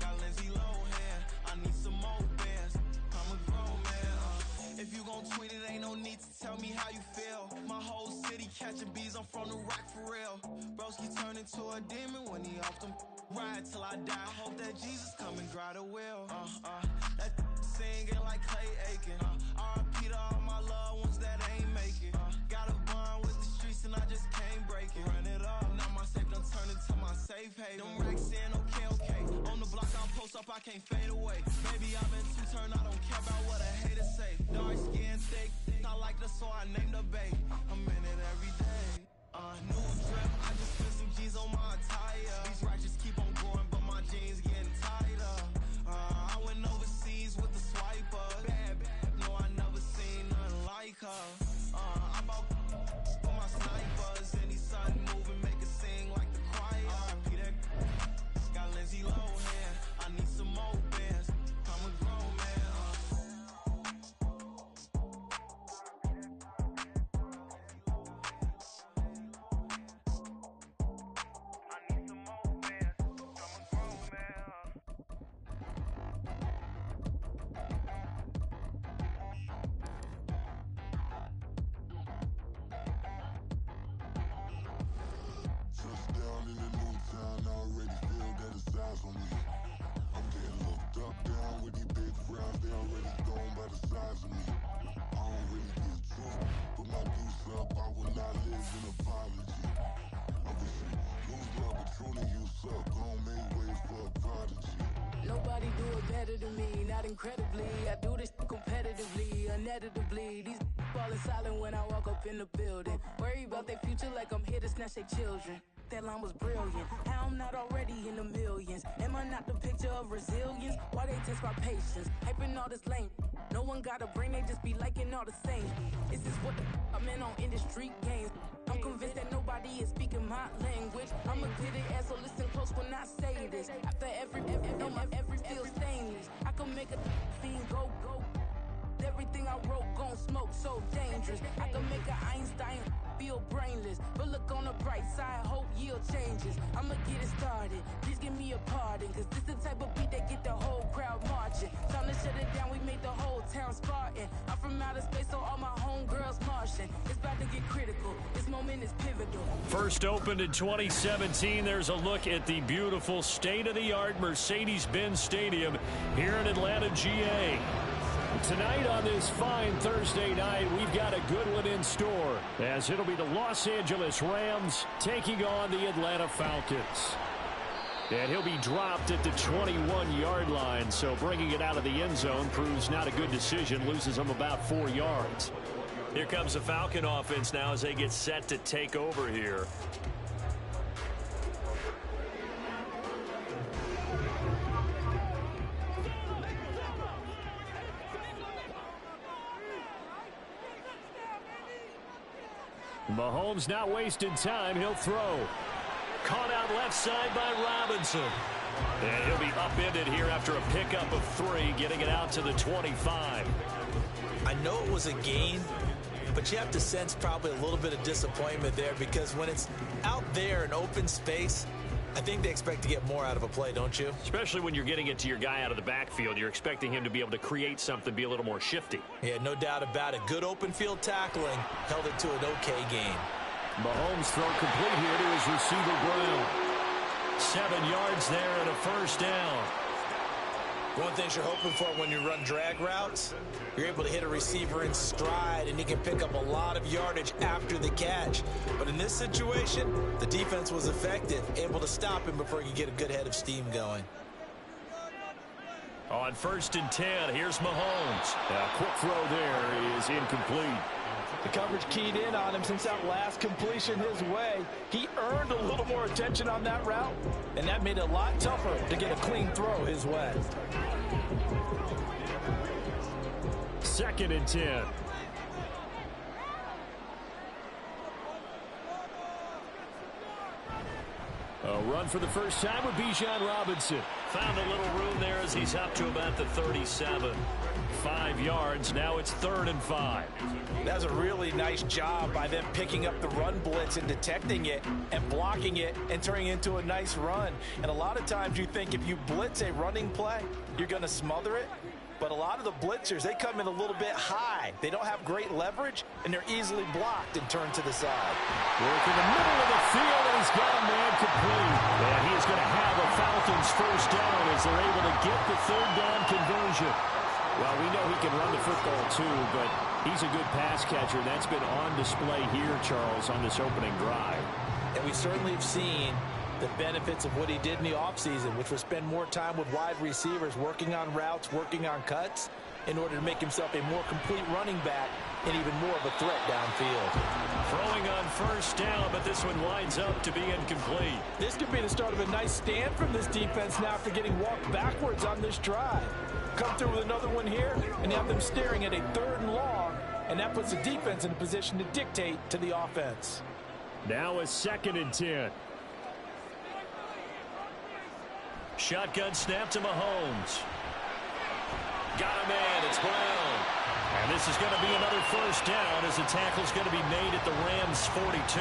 got Lindsay Lohan. I need some more bands. I'm a grown man. If you gon' tweet it, ain't no need to tell me how you feel. My whole city catching bees, I'm from the rock for real. Broski turned into a demon when he off them. Ride till I die. I hope that Jesus come and dry the wheel. That singing like Clay Aiken. R.I.P. to all my loved ones that ain't make it. Got a bond with the streets and I just can't break it. Run it up, now my safe done turned into my safe haven. Them racks in, okay. On the block I post up, I can't fade away. Baby, I've been too turned, I don't care about what a hater say. Dark skin, thick, I like the so I named the bay. I'm in it every day. New drip, I just spent some G's on my attire. These righteous keep on going, but my jeans getting tighter. I went overseas with the swiper. Bad, no, I never seen nothing like her. I bought for my snipers. Any sun moving, make it sing like the choir. Peter got Lindsay Lohan. I need some more bands. I'm a grown man. Touchdown in the new town, I already feel that it's eyes on me. I'm getting looked up, down with these big frowns, they already gone by the size of me. I don't really get truth, put my deuce up, I will not live in apology. I wish you lose love, but truly you suck, gon' make way for a prodigy. Nobody do it better than me, not incredibly. I do this competitively, uneditably. These falling silent when I walk up in the building. Worry about their future like I'm here to snatch their children. That line was brilliant. How I'm not already in the millions? Am I not the picture of resilience? Why they test my patience? Hyping all this lame. No one got a brain, they just be liking all the same. This is what the I'm in on industry games. I'm convinced that nobody is speaking my language. I'm a good ass, so listen close when I say this. After every feel stainless. I can make a fiend go. Everything I wrote gon' smoke, so dangerous. I can make an Einstein feel brainless, but look on the bright side, hope yield changes. I'ma get it started, please give me a pardon, cause this the type of beat that get the whole crowd marching. Time to shut it down, we made the whole town Spartan. I'm from outer space, so all my homegirls Martian. It's about to get critical, this moment is pivotal. First opened in 2017, there's a look at the beautiful state-of-the-art Mercedes-Benz Stadium here in Atlanta, GA. Tonight on this fine Thursday night, we've got a good one in store, as it'll be the Los Angeles Rams taking on the Atlanta Falcons. And he'll be dropped at the 21-yard line, so bringing it out of the end zone proves not a good decision, loses him about 4 yards. Here comes the Falcon offense now as they get set to take over here. Mahomes not wasting time. He'll throw. Caught out left side by Robinson. And he'll be upended here after a pickup of 3, getting it out to the 25. I know it was a gain, but you have to sense probably a little bit of disappointment there, because when it's out there in open space, I think they expect to get more out of a play, don't you? Especially when you're getting it to your guy out of the backfield. You're expecting him to be able to create something, be a little more shifty. Yeah, no doubt about it. Good open field tackling held it to an okay game. Mahomes throw complete here to his receiver Brown. 7 yards there and a first down. One thing you're hoping for when you run drag routes, you're able to hit a receiver in stride, and he can pick up a lot of yardage after the catch. But in this situation, the defense was effective, able to stop him before he could get a good head of steam going. On 1st and 10, here's Mahomes. A quick throw there is incomplete. The coverage keyed in on him since that last completion his way. He earned a little more attention on that route, and that made it a lot tougher to get a clean throw his way. 2nd and 10. A run for the first time with Bijan Robinson. Found a little room there as he's up to about the 37. 5 yards. Now it's 3rd and 5. That's a really nice job by them picking up the run blitz and detecting it and blocking it and turning it into a nice run. And a lot of times you think if you blitz a running play, you're going to smother it. But a lot of the blitzers, they come in a little bit high. They don't have great leverage, and they're easily blocked and turned to the side. Work in the middle of the field, and he's got a man complete. And he is going to have a Falcons first down as they're able to get the 3rd down conversion. Well, we know he can run the football too, but he's a good pass catcher. That's been on display here, Charles, on this opening drive. And we certainly have seen the benefits of what he did in the offseason, which was spend more time with wide receivers, working on routes, working on cuts, in order to make himself a more complete running back and even more of a threat downfield. Throwing on first down, but this one winds up to be incomplete. This could be the start of a nice stand from this defense now after getting walked backwards on this drive. Come through with another one here, and you have them staring at a 3rd and long, and that puts the defense in a position to dictate to the offense. Now a 2nd and 10. Shotgun snap to Mahomes. Got a man. It's Brown. And this is going to be another first down as the tackle's going to be made at the Rams' 42.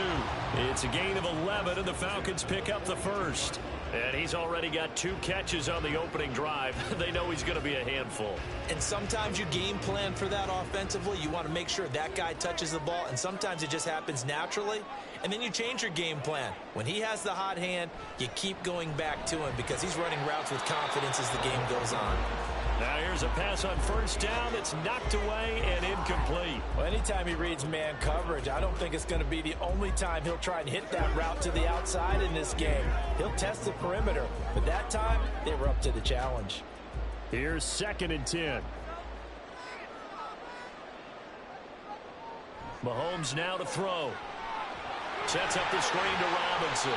It's a gain of 11, and the Falcons pick up the first. And he's already got 2 catches on the opening drive. They know he's going to be a handful. And sometimes you game plan for that offensively. You want to make sure that guy touches the ball, and sometimes it just happens naturally. And then you change your game plan. When he has the hot hand, you keep going back to him because he's running routes with confidence as the game goes on. Now here's a pass on first down that's knocked away and incomplete. Well, anytime he reads man coverage, I don't think it's going to be the only time he'll try and hit that route to the outside in this game. He'll test the perimeter, but that time they were up to the challenge. Here's 2nd and 10. Mahomes now to throw. Sets up the screen to Robinson.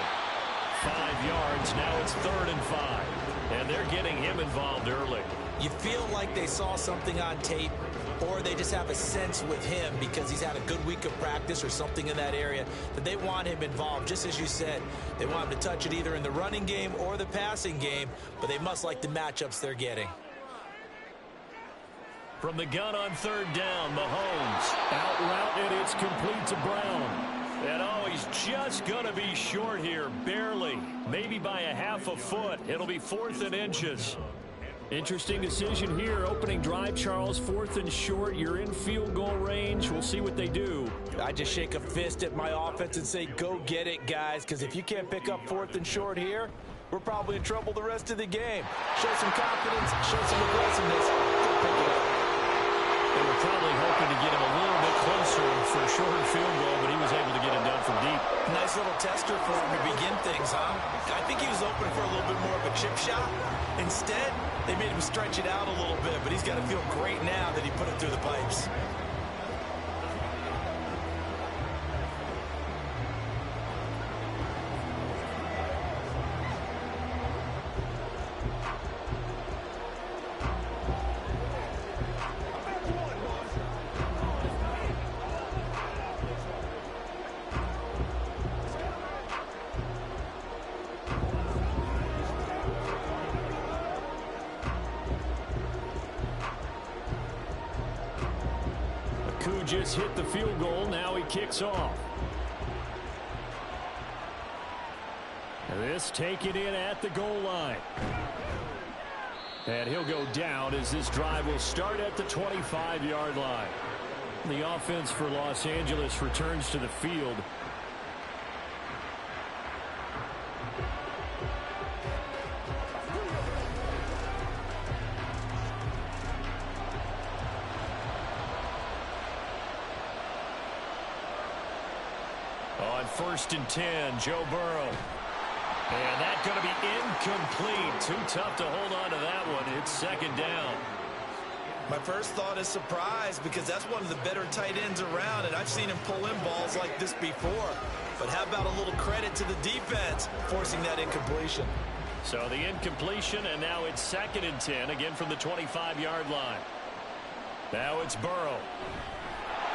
5 yards. Now it's 3rd and 5. And they're getting him involved early. You feel like they saw something on tape, or they just have a sense with him because he's had a good week of practice or something in that area that they want him involved. Just as you said, they want him to touch it either in the running game or the passing game, but they must like the matchups they're getting. From the gun on 3rd down, Mahomes out route, and it's complete to Brown. And oh, he's just going to be short here, barely, maybe by a half a foot. It'll be 4th and inches. Interesting decision here. Opening drive, Charles, 4th and short. You're in field goal range. We'll see what they do. I just shake a fist at my offense and say, go get it, guys, because if you can't pick up 4th and short here, we're probably in trouble the rest of the game. Show some confidence, show some aggressiveness. Go pick it up. They were probably hoping to get him a little bit closer for a shorter field goal, but he was able to get it done from deep. Nice little tester for him to begin things, huh? I think he was open for a little bit more of a chip shot. Instead, they made him stretch it out a little bit, but he's got to feel great now that he put it through the pipes. Just hit the field goal. Now he kicks off. This taken in at the goal line. And he'll go down as this drive will start at the 25-yard line. The offense for Los Angeles returns to the field. On 1st and 10, Joe Burrow. And that's going to be incomplete. Too tough to hold on to that one. It's 2nd down. My first thought is surprise because that's one of the better tight ends around, and I've seen him pull in balls like this before. But how about a little credit to the defense forcing that incompletion? So the incompletion, and now it's 2nd and 10, again from the 25-yard line. Now it's Burrow.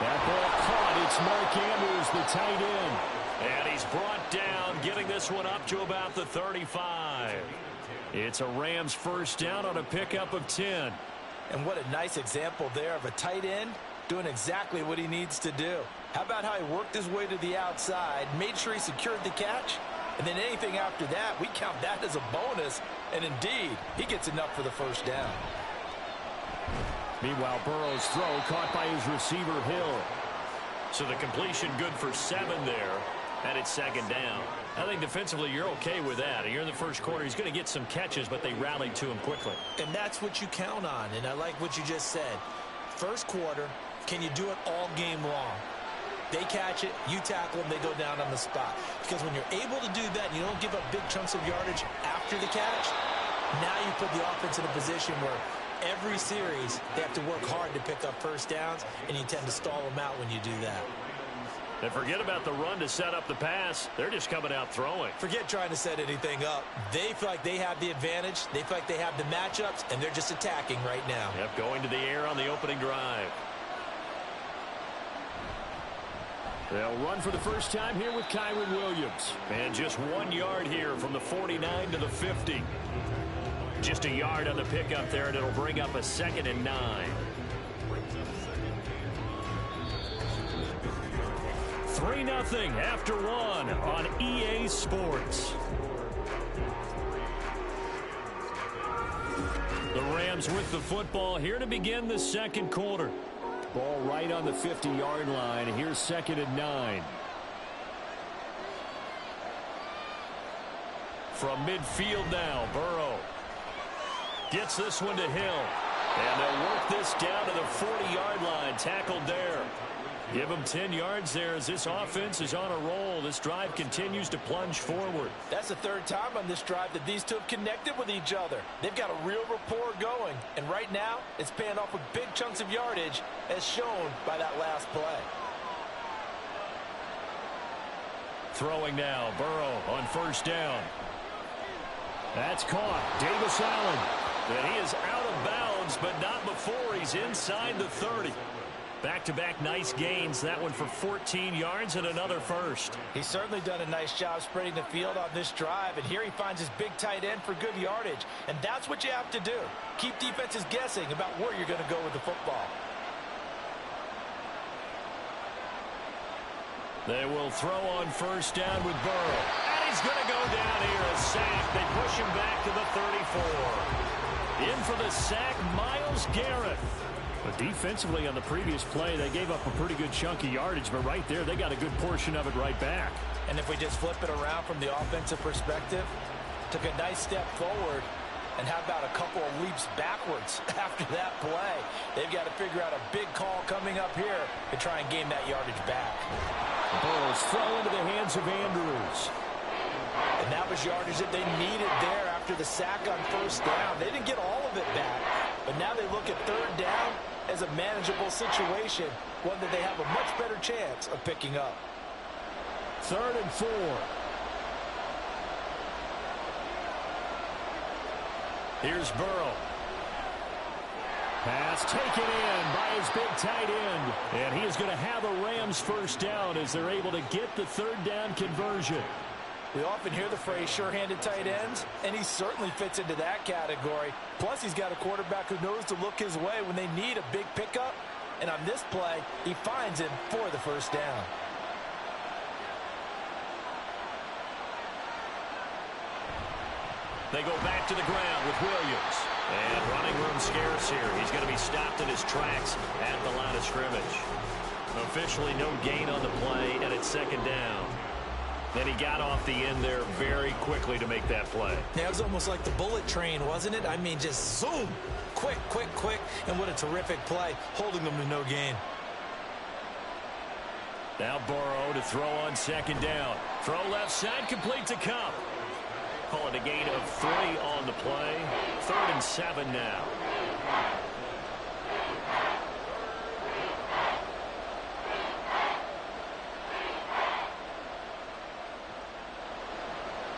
That ball caught. It's Mark Andrews, the tight end. And he's brought down, getting this one up to about the 35. It's a Rams first down on a pickup of 10. And what a nice example there of a tight end doing exactly what he needs to do. How about how he worked his way to the outside, made sure he secured the catch, and then anything after that, we count that as a bonus. And indeed, he gets enough for the first down. Meanwhile, Burrow's throw caught by his receiver, Hill. So the completion good for 7 there, and it's second down. I think defensively you're okay with that. You're in the first quarter. He's going to get some catches, but they rallied to him quickly. And that's what you count on, and I like what you just said. First quarter, can you do it all game long? They catch it, you tackle them, they go down on the spot. Because when you're able to do that and you don't give up big chunks of yardage after the catch, now you put the offense in a position where every series they have to work hard to pick up first downs, and you tend to stall them out when you do that. And forget about the run to set up the pass. They're just coming out throwing. Forget trying to set anything up. They feel like they have the advantage. They feel like they have the matchups, and they're just attacking right now. Yep, going to the air on the opening drive. They'll run for the first time here with Kyren Williams. And just 1 yard here from the 49 to the 50. Just a yard on the pickup there, and it'll bring up a 2nd and 9. 3-0 after 1 on EA Sports. The Rams with the football here to begin the second quarter. Ball right on the 50-yard line. Here's 2nd and 9. From midfield now, Burrow gets this one to Hill. And they'll work this down to the 40-yard line. Tackled there. Give them 10 yards there as this offense is on a roll. This drive continues to plunge forward. That's the 3rd time on this drive that these two have connected with each other. They've got a real rapport going. And right now, it's paying off with big chunks of yardage, as shown by that last play. Throwing now, Burrow on first down. That's caught. Davis Allen. And he is out of bounds, but not before he's inside the 30. Back-to-back nice gains. That one for 14 yards and another first. He's certainly done a nice job spreading the field on this drive, and here he finds his big tight end for good yardage. And that's what you have to do. Keep defenses guessing about where you're going to go with the football. They will throw on first down with Burrow. And he's going to go down here, a sack. They push him back to the 34. In for the sack, Myles Garrett. But defensively on the previous play, they gave up a pretty good chunk of yardage, but right there, they got a good portion of it right back. And if we just flip it around from the offensive perspective, took a nice step forward, and how about a couple of leaps backwards after that play? They've got to figure out a big call coming up here to try and gain that yardage back. Burrow's throw into the hands of Andrews. And that was yardage that they needed there after the sack on first down. They didn't get all of it back, but now they look at 3rd down as a manageable situation, one that they have a much better chance of picking up. 3rd and 4. Here's Burrow. Pass taken in by his big tight end. And he is going to have a Rams first down as they're able to get the 3rd down conversion. We often hear the phrase sure-handed tight ends, and he certainly fits into that category. Plus, he's got a quarterback who knows to look his way when they need a big pickup. And on this play, he finds him for the first down. They go back to the ground with Williams. And running room scarce here. He's going to be stopped in his tracks at the line of scrimmage. Officially no gain on the play, and it's 2nd down. Then he got off the end there very quickly to make that play. Yeah, it was almost like the bullet train, wasn't it? I mean, just zoom. Quick, quick, quick. And what a terrific play, holding them to no gain. Now Burrow to throw on 2nd down. Throw left side, complete to Kupp. Call it a gain of 3 on the play. 3rd and 7 now.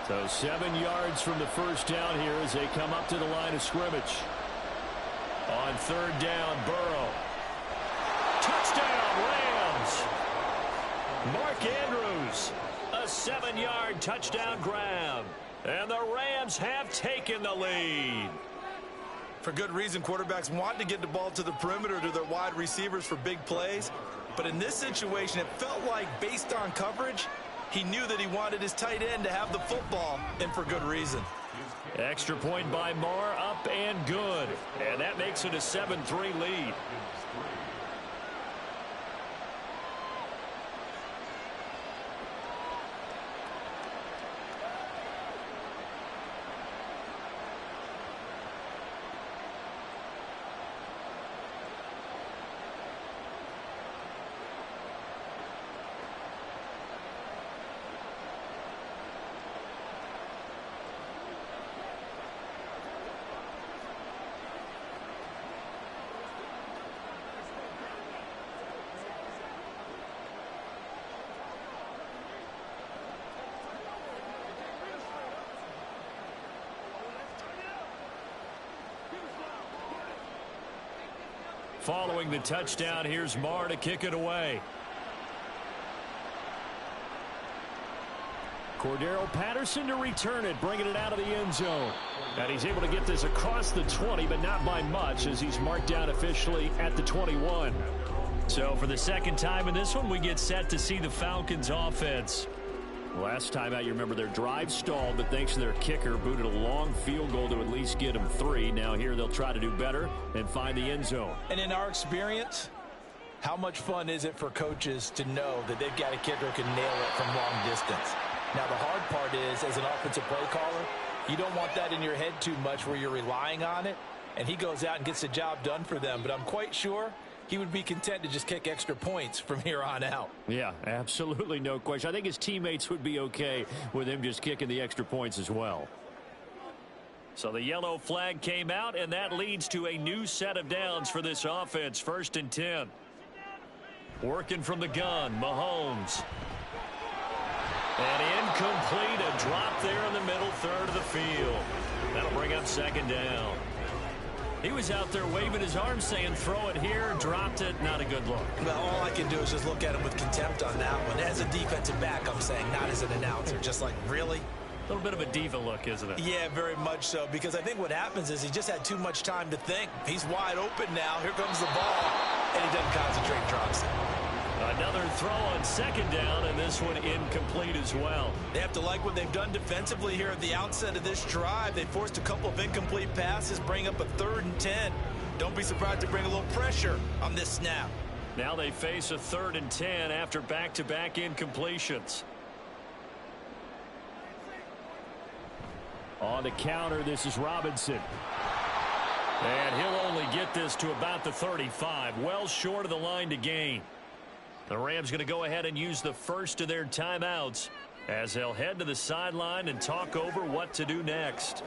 So 7 yards from the first down here as they come up to the line of scrimmage. On 3rd down, Burrow. Touchdown, Rams! Mark Andrews A 7-yard touchdown grab. And the Rams have taken the lead. For good reason, quarterbacks want to get the ball to the perimeter to their wide receivers for big plays. But in this situation, it felt like based on coverage, he knew that he wanted his tight end to have the football, and for good reason. Extra point by Marr, up and good. And that makes it a 7-3 lead. Following the touchdown, here's Marr to kick it away. Cordero Patterson to return it, bringing it out of the end zone. And he's able to get this across the 20, but not by much, as he's marked down officially at the 21. So for the second time in this one, we get set to see the Falcons offense. Last time out, you remember their drive stalled, but thanks to their kicker, booted a long field goal to at least get them 3. Now here they'll try to do better and find the end zone. And in our experience, how much fun is it for coaches to know that they've got a kicker who can nail it from long distance? Now the hard part is, as an offensive play caller, you don't want that in your head too much where you're relying on it, and he goes out and gets the job done for them. But I'm quite sure he would be content to just kick extra points from here on out. Yeah, absolutely no question. I think his teammates would be okay with him just kicking the extra points as well. So the yellow flag came out, and that leads to a new set of downs for this offense. 1st and 10. Working from the gun, Mahomes. And incomplete, a drop there in the middle third of the field. That'll bring up 2nd down. He was out there waving his arms saying, throw it here, dropped it, not a good look. Well, all I can do is just look at him with contempt on that one. As a defensive back, I'm saying, not as an announcer. Just like, really? A little bit of a diva look, isn't it? Yeah, very much so, because I think what happens is he just had too much time to think. He's wide open now. Here comes the ball, and he doesn't concentrate, drops it. Another throw on 2nd down, and this one incomplete as well. They have to like what they've done defensively here at the outset of this drive. They forced a couple of incomplete passes, bring up a 3rd and 10. Don't be surprised to bring a little pressure on this snap. Now they face a 3rd and 10 after back-to-back incompletions. On the counter, this is Robinson. And he'll only get this to about the 35, well short of the line to gain. The Rams going to go ahead and use the first of their timeouts as they'll head to the sideline and talk over what to do next.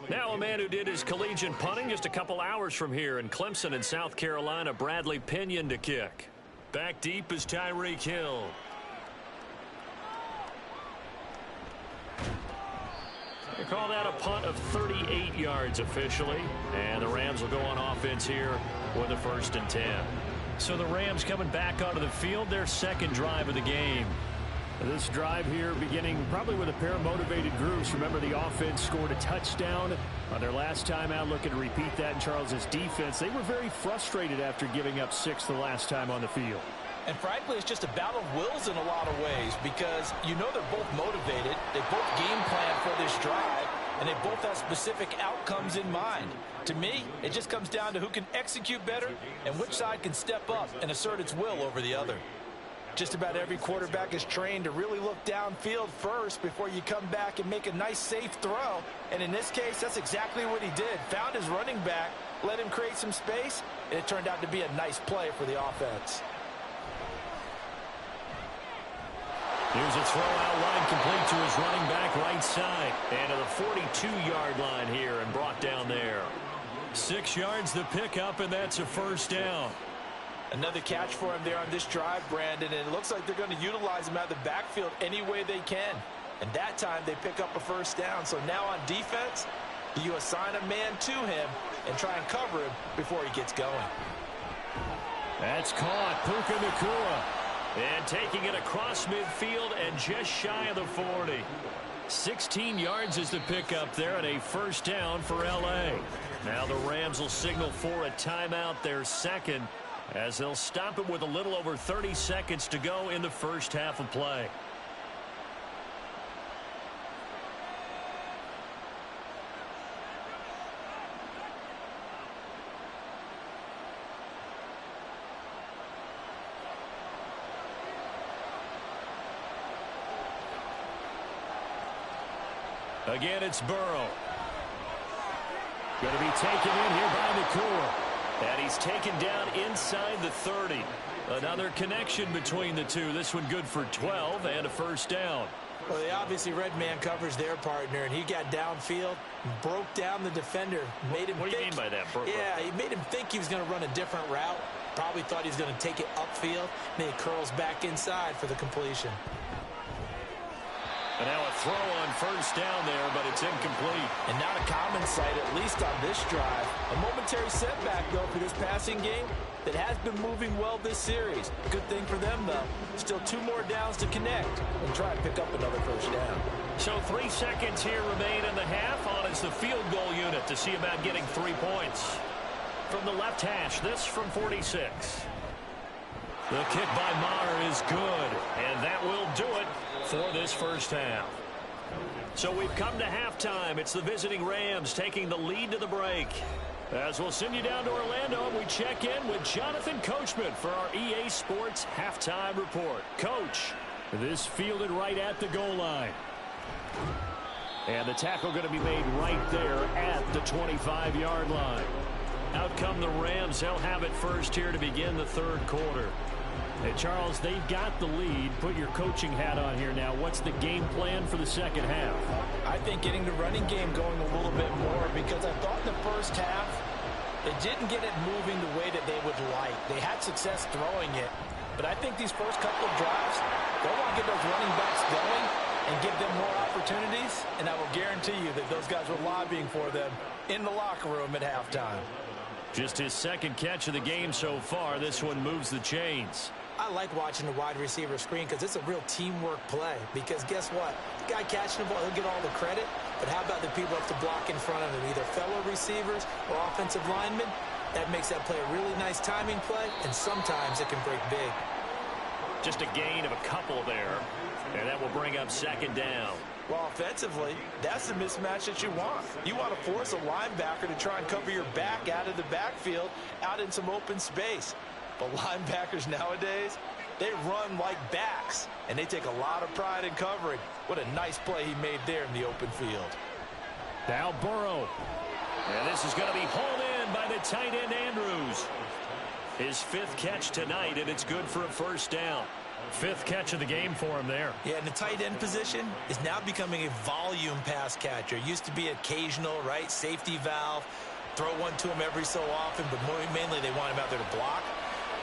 Now a man who did his collegiate punting just a couple hours from here in Clemson in South Carolina, Bradley Pinion to kick. Back deep is Tyreek Hill. They call that a punt of 38 yards officially. And the Rams will go on offense here with a 1st and 10. So the Rams coming back onto the field, their 2nd drive of the game. This drive here beginning probably with a pair of motivated groups. Remember, the offense scored a touchdown on their last time out, looking to repeat that in Charles's defense. They were very frustrated after giving up 6 the last time on the field. And frankly, it's just a battle of wills in a lot of ways, because you know they're both motivated. They both game plan for this drive, and they both have specific outcomes in mind. To me, it just comes down to who can execute better and which side can step up and assert its will over the other. Just about every quarterback is trained to really look downfield first before you come back and make a nice, safe throw. And in this case, that's exactly what he did. Found his running back, let him create some space, and it turned out to be a nice play for the offense. Here's a throw out line complete to his running back right side. And to the 42-yard line here and brought down there. 6 yards the pickup, and that's a 1st down. Another catch for him there on this drive, Brandon, and it looks like they're going to utilize him out of the backfield any way they can. And that time they pick up a 1st down. So now on defense, Do you assign a man to him and try and cover him before he gets going? That's caught. Puka Nacua. And taking it across midfield and just shy of the 40. 16 yards is the pickup there and a first down for L.A. Now the Rams will signal for a timeout, their second, as they'll stop it with a little over 30 seconds to go in the first half of play. Again, it's Burrow. Going to be taken in here by Nacua. And he's taken down inside the 30. Another connection between the two. This one good for 12 and a first down. Well, they obviously read man coverage their partner, and he got downfield, broke down the defender, made him What do you mean by that, Burrow? Yeah, he made him think he was going to run a different route. Probably thought he was going to take it upfield. Then he curls back inside for the completion. And now a throw on first down there, but it's incomplete. And not a common sight, at least on this drive. A momentary setback, though, for this passing game that has been moving well this series. Good thing for them, though. Still 2 more downs to connect and try and pick up another first down. So 3 seconds here remain in the half. On is the field goal unit to see about getting 3 points. From the left hash, this from 46. The kick by Maher is good, and that will do it for this first half. So we've come to halftime. It's the visiting Rams taking the lead to the break. As we'll send you down to Orlando, we check in with Jonathan Coachman for our EA Sports Halftime Report. Coach, this fielded right at the goal line. And the tackle going to be made right there at the 25-yard line. Out come the Rams. They'll have it first here to begin the third quarter. Hey, Charles, they've got the lead. Put your coaching hat on here now. What's the game plan for the second half? I think getting the running game going a little bit more, because I thought in the first half they didn't get it moving the way that they would like. They had success throwing it, but I think these first couple of drives, they'll want to get those running backs going and give them more opportunities, and I will guarantee you that those guys were lobbying for them in the locker room at halftime. Just his second catch of the game so far. This one moves the chains. I like watching the wide receiver screen because it's a real teamwork play. Because guess what? The guy catching the ball, he'll get all the credit. But how about the people up to block in front of him, either fellow receivers or offensive linemen? That makes that play a really nice timing play, and sometimes it can break big. Just a gain of a couple there, and that will bring up second down. Well, offensively, that's the mismatch that you want. You want to force a linebacker to try and cover your back out of the backfield, out in some open space. But linebackers nowadays, they run like backs, and they take a lot of pride in covering. What a nice play he made there in the open field. Now Burrow. And this is going to be hauled in by the tight end Andrews. His 5th catch tonight, and it's good for a first down. 5th catch of the game for him there. Yeah, and the tight end position is now becoming a volume pass catcher. Used to be occasional, right? Safety valve. Throw one to him every so often, but mainly they want him out there to block.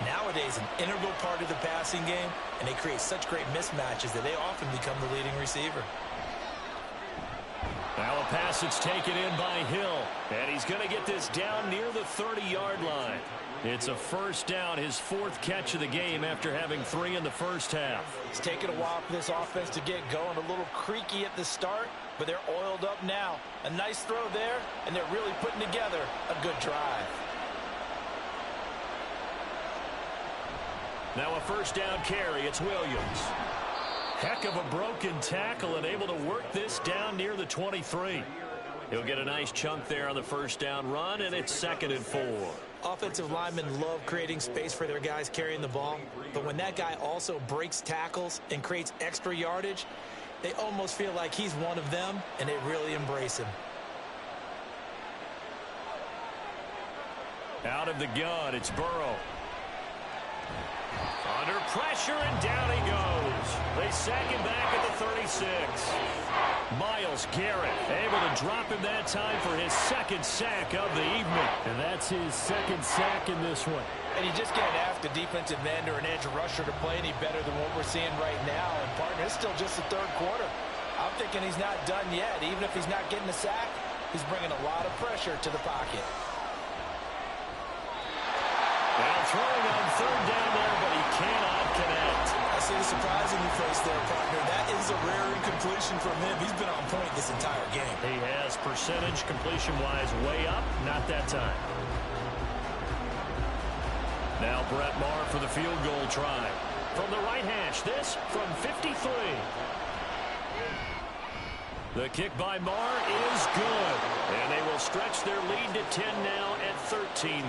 Nowadays, an integral part of the passing game, and they create such great mismatches that they often become the leading receiver. Now a pass that's taken in by Hill, and he's going to get this down near the 30-yard line. It's a first down, his 4th catch of the game after having 3 in the first half. It's taken a while for this offense to get going, a little creaky at the start, but they're oiled up now. A nice throw there, and they're really putting together a good drive. Now a first down carry, it's Williams. Heck of a broken tackle and able to work this down near the 23. He'll get a nice chunk there on the first down run, and it's 2nd and 4. Offensive linemen love creating space for their guys carrying the ball, but when that guy also breaks tackles and creates extra yardage, they almost feel like he's one of them, and they really embrace him. Out of the gun, it's Burrow. Under pressure, and down he goes. They sack him back at the 36. Myles Garrett able to drop him that time for his 2nd sack of the evening. And that's his 2nd sack in this one. And you just can't ask a defensive end or an edge rusher to play any better than what we're seeing right now. And, partner, it's still just the 3rd quarter. I'm thinking he's not done yet. Even if he's not getting a sack, He's bringing a lot of pressure to the pocket. Now throwing on third down there, but he cannot connect. I see the surprisingly face there, partner. That is a rare incompletion from him. He's been on point this entire game. He has percentage completion-wise way up. Not that time. Now Brett Maher for the field goal try. From the right hash, this from 53. The kick by Maher is good. And they will stretch their lead to 10 now at 13-3.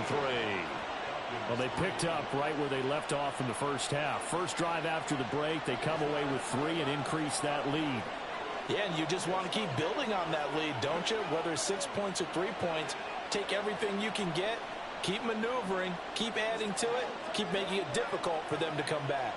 Well, they picked up right where they left off in the first half. First drive after the break, they come away with 3 and increase that lead. Yeah, and you just want to keep building on that lead, don't you? Whether it's 6 points or 3 points, take everything you can get, keep maneuvering, keep adding to it, keep making it difficult for them to come back.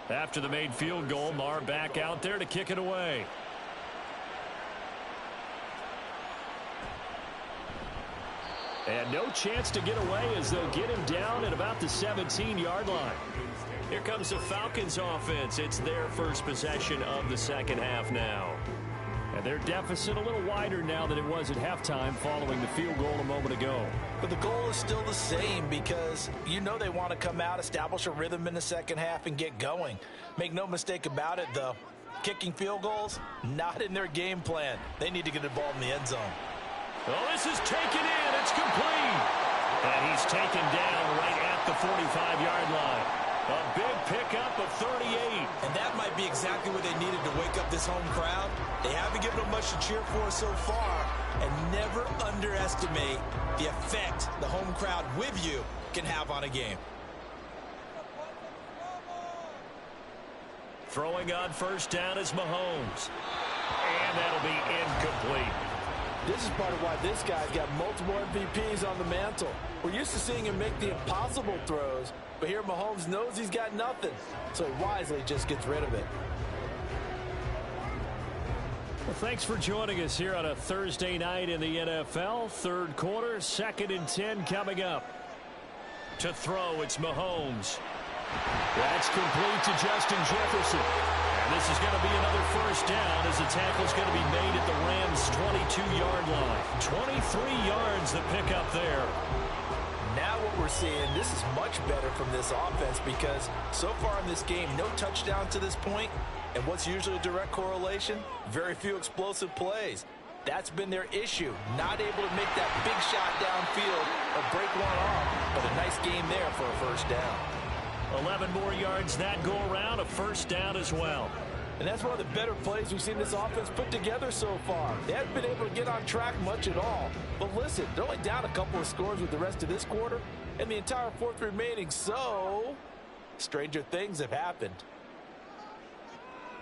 After the made field goal, Maher back out there to kick it away. And no chance to get away as they'll get him down at about the 17-yard line. Here comes the Falcons offense. It's their first possession of the second half now. And their deficit a little wider now than it was at halftime following the field goal a moment ago. But the goal is still the same because you know they want to come out, establish a rhythm in the second half, and get going. Make no mistake about it, though. Kicking field goals, not in their game plan. They need to get the ball in the end zone. Oh, this is taken in. It's complete. And he's taken down right at the 45-yard line. A big pickup of 38. And that might be exactly what they needed to wake up this home crowd. They haven't given them much to cheer for so far. And never underestimate the effect the home crowd with you can have on a game. Throwing on first down is Mahomes. And that'll be incomplete. This is part of why this guy's got multiple MVPs on the mantle. We're used to seeing him make the impossible throws, but here Mahomes knows he's got nothing, so he wisely just gets rid of it. Well, thanks for joining us here on a Thursday night in the NFL. Third quarter, 2nd and 10 coming up. To throw, it's Mahomes. That's complete to Justin Jefferson. And this is going to be another first down as the tackle's going to be made at the Rams' 22-yard line. 23 yards the pickup there. Now what we're seeing, this is much better from this offense because so far in this game, no touchdown to this point. And what's usually a direct correlation? Very few explosive plays. That's been their issue. Not able to make that big shot downfield or break one off. But a nice game there for a first down. 11 more yards that go around, a first down as well. And that's one of the better plays we've seen this offense put together so far. They haven't been able to get on track much at all. But listen, they're only down a couple of scores with the rest of this quarter and the entire fourth remaining. So, stranger things have happened.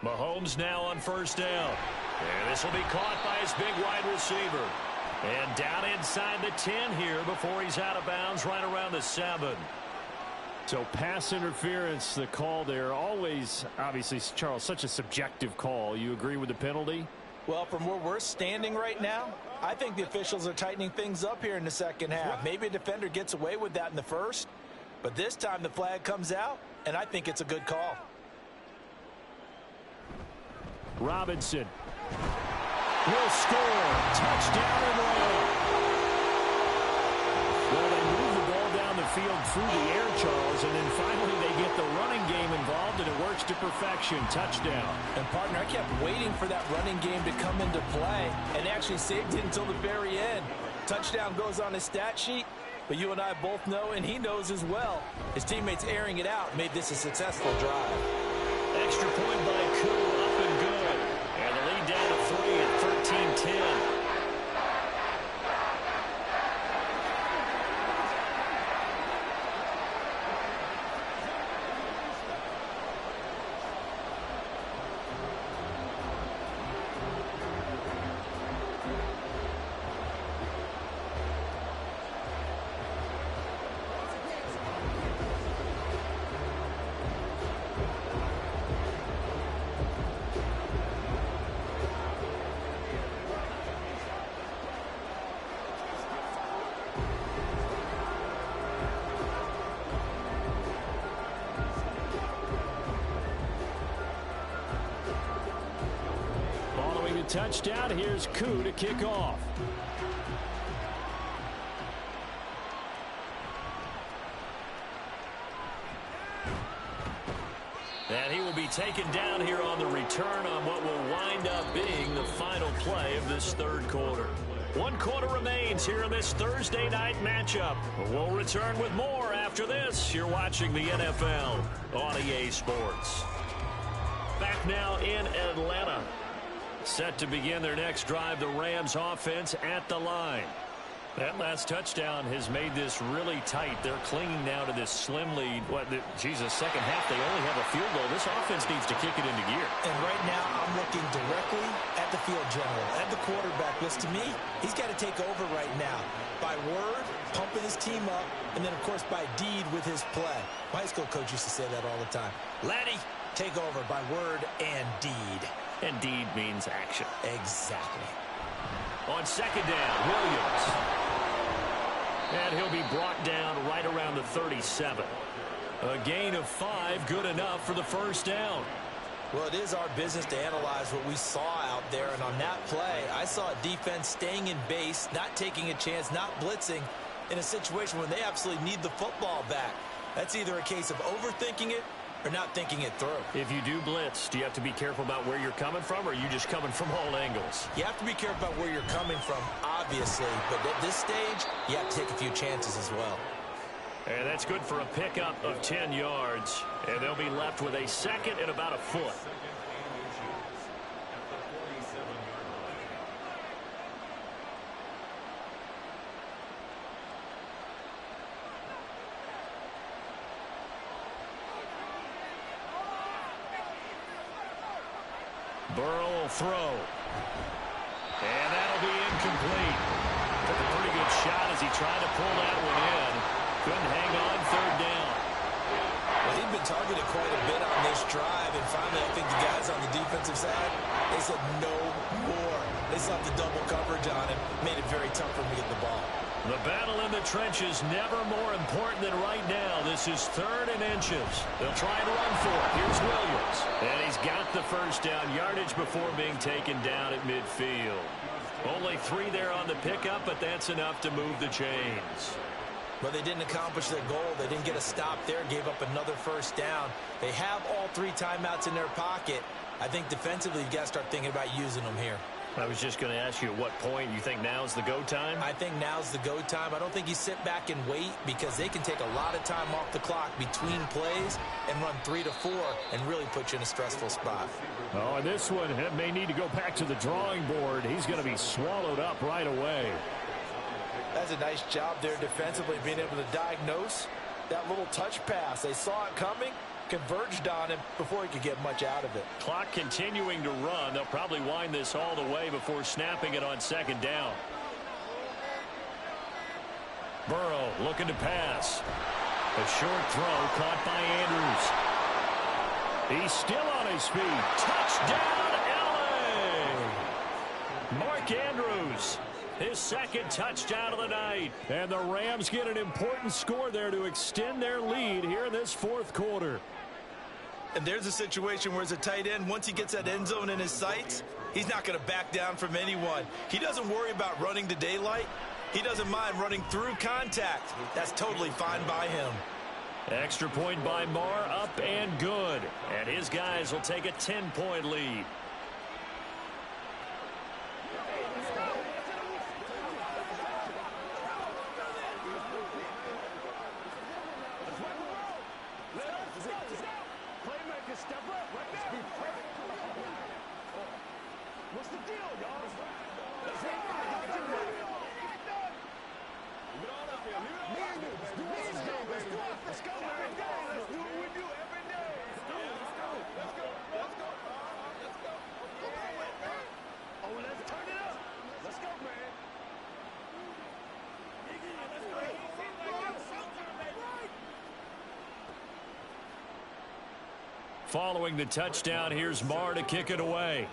Mahomes now on first down. And this will be caught by his big wide receiver. And down inside the 10 here before he's out of bounds right around the 7. So pass interference, the call there, always, obviously, Charles, such a subjective call. You agree with the penalty? Well, from where we're standing right now, I think the officials are tightening things up here in the second half. Maybe a defender gets away with that in the first, but this time the flag comes out, and I think it's a good call. Robinson will score. Touchdown and roll. Well, they move the ball down the field through the air, Charles, and then finally they get the running game involved, and it works to perfection. Touchdown. And, partner, I kept waiting for that running game to come into play and actually saved it until the very end. Touchdown goes on his stat sheet, but you and I both know, and he knows as well, his teammates airing it out made this a successful drive. Extra point by Koo, up and good. And the lead down to 3 at 13-10. touchdown. Here's Koo to kick off. And he will be taken down here on the return on what will wind up being the final play of this third quarter. 1 quarter remains here in this Thursday night matchup. We'll return with more after this. You're watching the NFL on EA Sports. Back now in Atlanta. Set to begin their next drive, the Rams offense at the line. That last touchdown has made this really tight. They're clinging now to this slim lead. Second half, they only have a field goal. This offense needs to kick it into gear. And right now, I'm looking directly at the field general, at the quarterback. Because to me, he's got to take over right now. By word, pumping his team up, and then, of course, by deed with his play. My high school coach used to say that all the time. Laddie, take over by word and deed. And deed means action. Exactly. On second down, Williams. And he'll be brought down right around the 37. A gain of 5, good enough for the first down. Well, it is our business to analyze what we saw out there. And on that play, I saw a defense staying in base, not taking a chance, not blitzing in a situation where they absolutely need the football back. That's either a case of overthinking it or not thinking it through. If you do blitz, do you have to be careful about where you're coming from, or are you just coming from all angles? You have to be careful about where you're coming from, obviously. But at this stage, you have to take a few chances as well. And that's good for a pickup of 10 yards. And they'll be left with a second and about a foot. Burrow will throw. And that'll be incomplete. Took a pretty good shot as he tried to pull that one in. Couldn't hang on, third down. Well, he'd been targeted quite a bit on this drive, and finally I think the guys on the defensive side, they said no more. They saw the double coverage on him, made it very tough for him to get the ball. The battle in the trenches never more important than right now. This is 3rd and inches. They'll try and run for it. Here's Williams. And he's got the first down, yardage before being taken down at midfield. Only 3 there on the pickup, but that's enough to move the chains. But they didn't accomplish their goal. They didn't get a stop there, gave up another first down. They have all 3 timeouts in their pocket. I think defensively you've got to start thinking about using them here. I was just going to ask you at what point you think now's the go time? I think now's the go time. I don't think you sit back and wait, because they can take a lot of time off the clock between plays and run 3 to 4 and really put you in a stressful spot. Oh, and this one may need to go back to the drawing board. He's going to be swallowed up right away. That's a nice job there defensively, being able to diagnose that little touch pass. They saw it coming, converged on him before he could get much out of it. Clock continuing to run. They'll probably wind this all the way before snapping it on second down. Burrow looking to pass. A short throw caught by Andrews. He's still on his feet. Touchdown, LA! Mark Andrews, his second touchdown of the night. And the Rams get an important score there to extend their lead here in this fourth quarter. And there's a situation where as a tight end, once he gets that end zone in his sights, he's not going to back down from anyone. He doesn't worry about running to daylight. He doesn't mind running through contact. That's totally fine by him. Extra point by Marr, up and good. And his guys will take a 10-point lead. What's the deal, y'all? Let's go, man. Let's do what we do every day. Let's go. Oh, let's turn it up. Let's go, man. Following the touchdown, here's Marr to kick it away.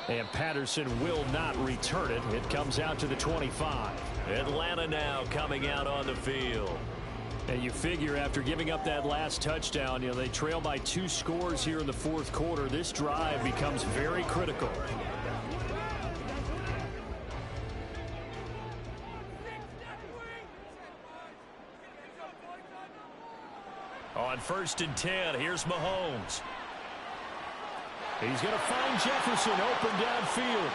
And Patterson will not return it. It comes out to the 25. Atlanta now coming out on the field. And you figure after giving up that last touchdown, they trail by 2 scores here in the fourth quarter. This drive becomes very critical. On 1st and 10, here's Mahomes. He's going to find Jefferson open downfield.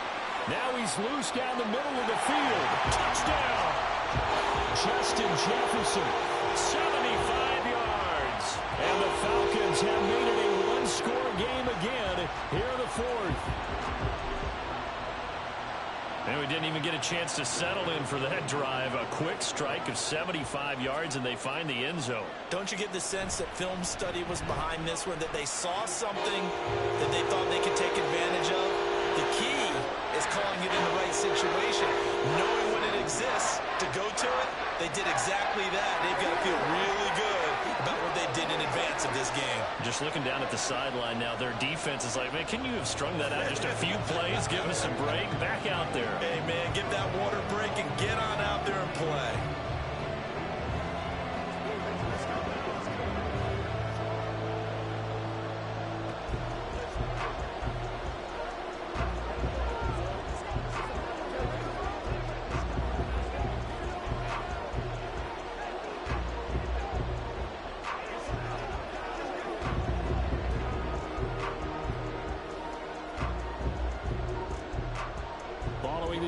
Now he's loose down the middle of the field. Touchdown! Justin Jefferson, 75 yards. And the Falcons have made it a one-score game again here in the fourth. And we didn't even get a chance to settle in for that drive. A quick strike of 75 yards, and they find the end zone. Don't you get the sense that film study was behind this one, that they saw something that they thought they could take advantage of? The key is calling it in the right situation, knowing when it exists to go to it. They did exactly that. They've got to feel really good about what they did in advance of this game. Just looking down at the sideline now, their defense is like, man, can you have strung that out just a few plays? Give us a break. Back out there. Hey, man, give that water break and get on out there and play.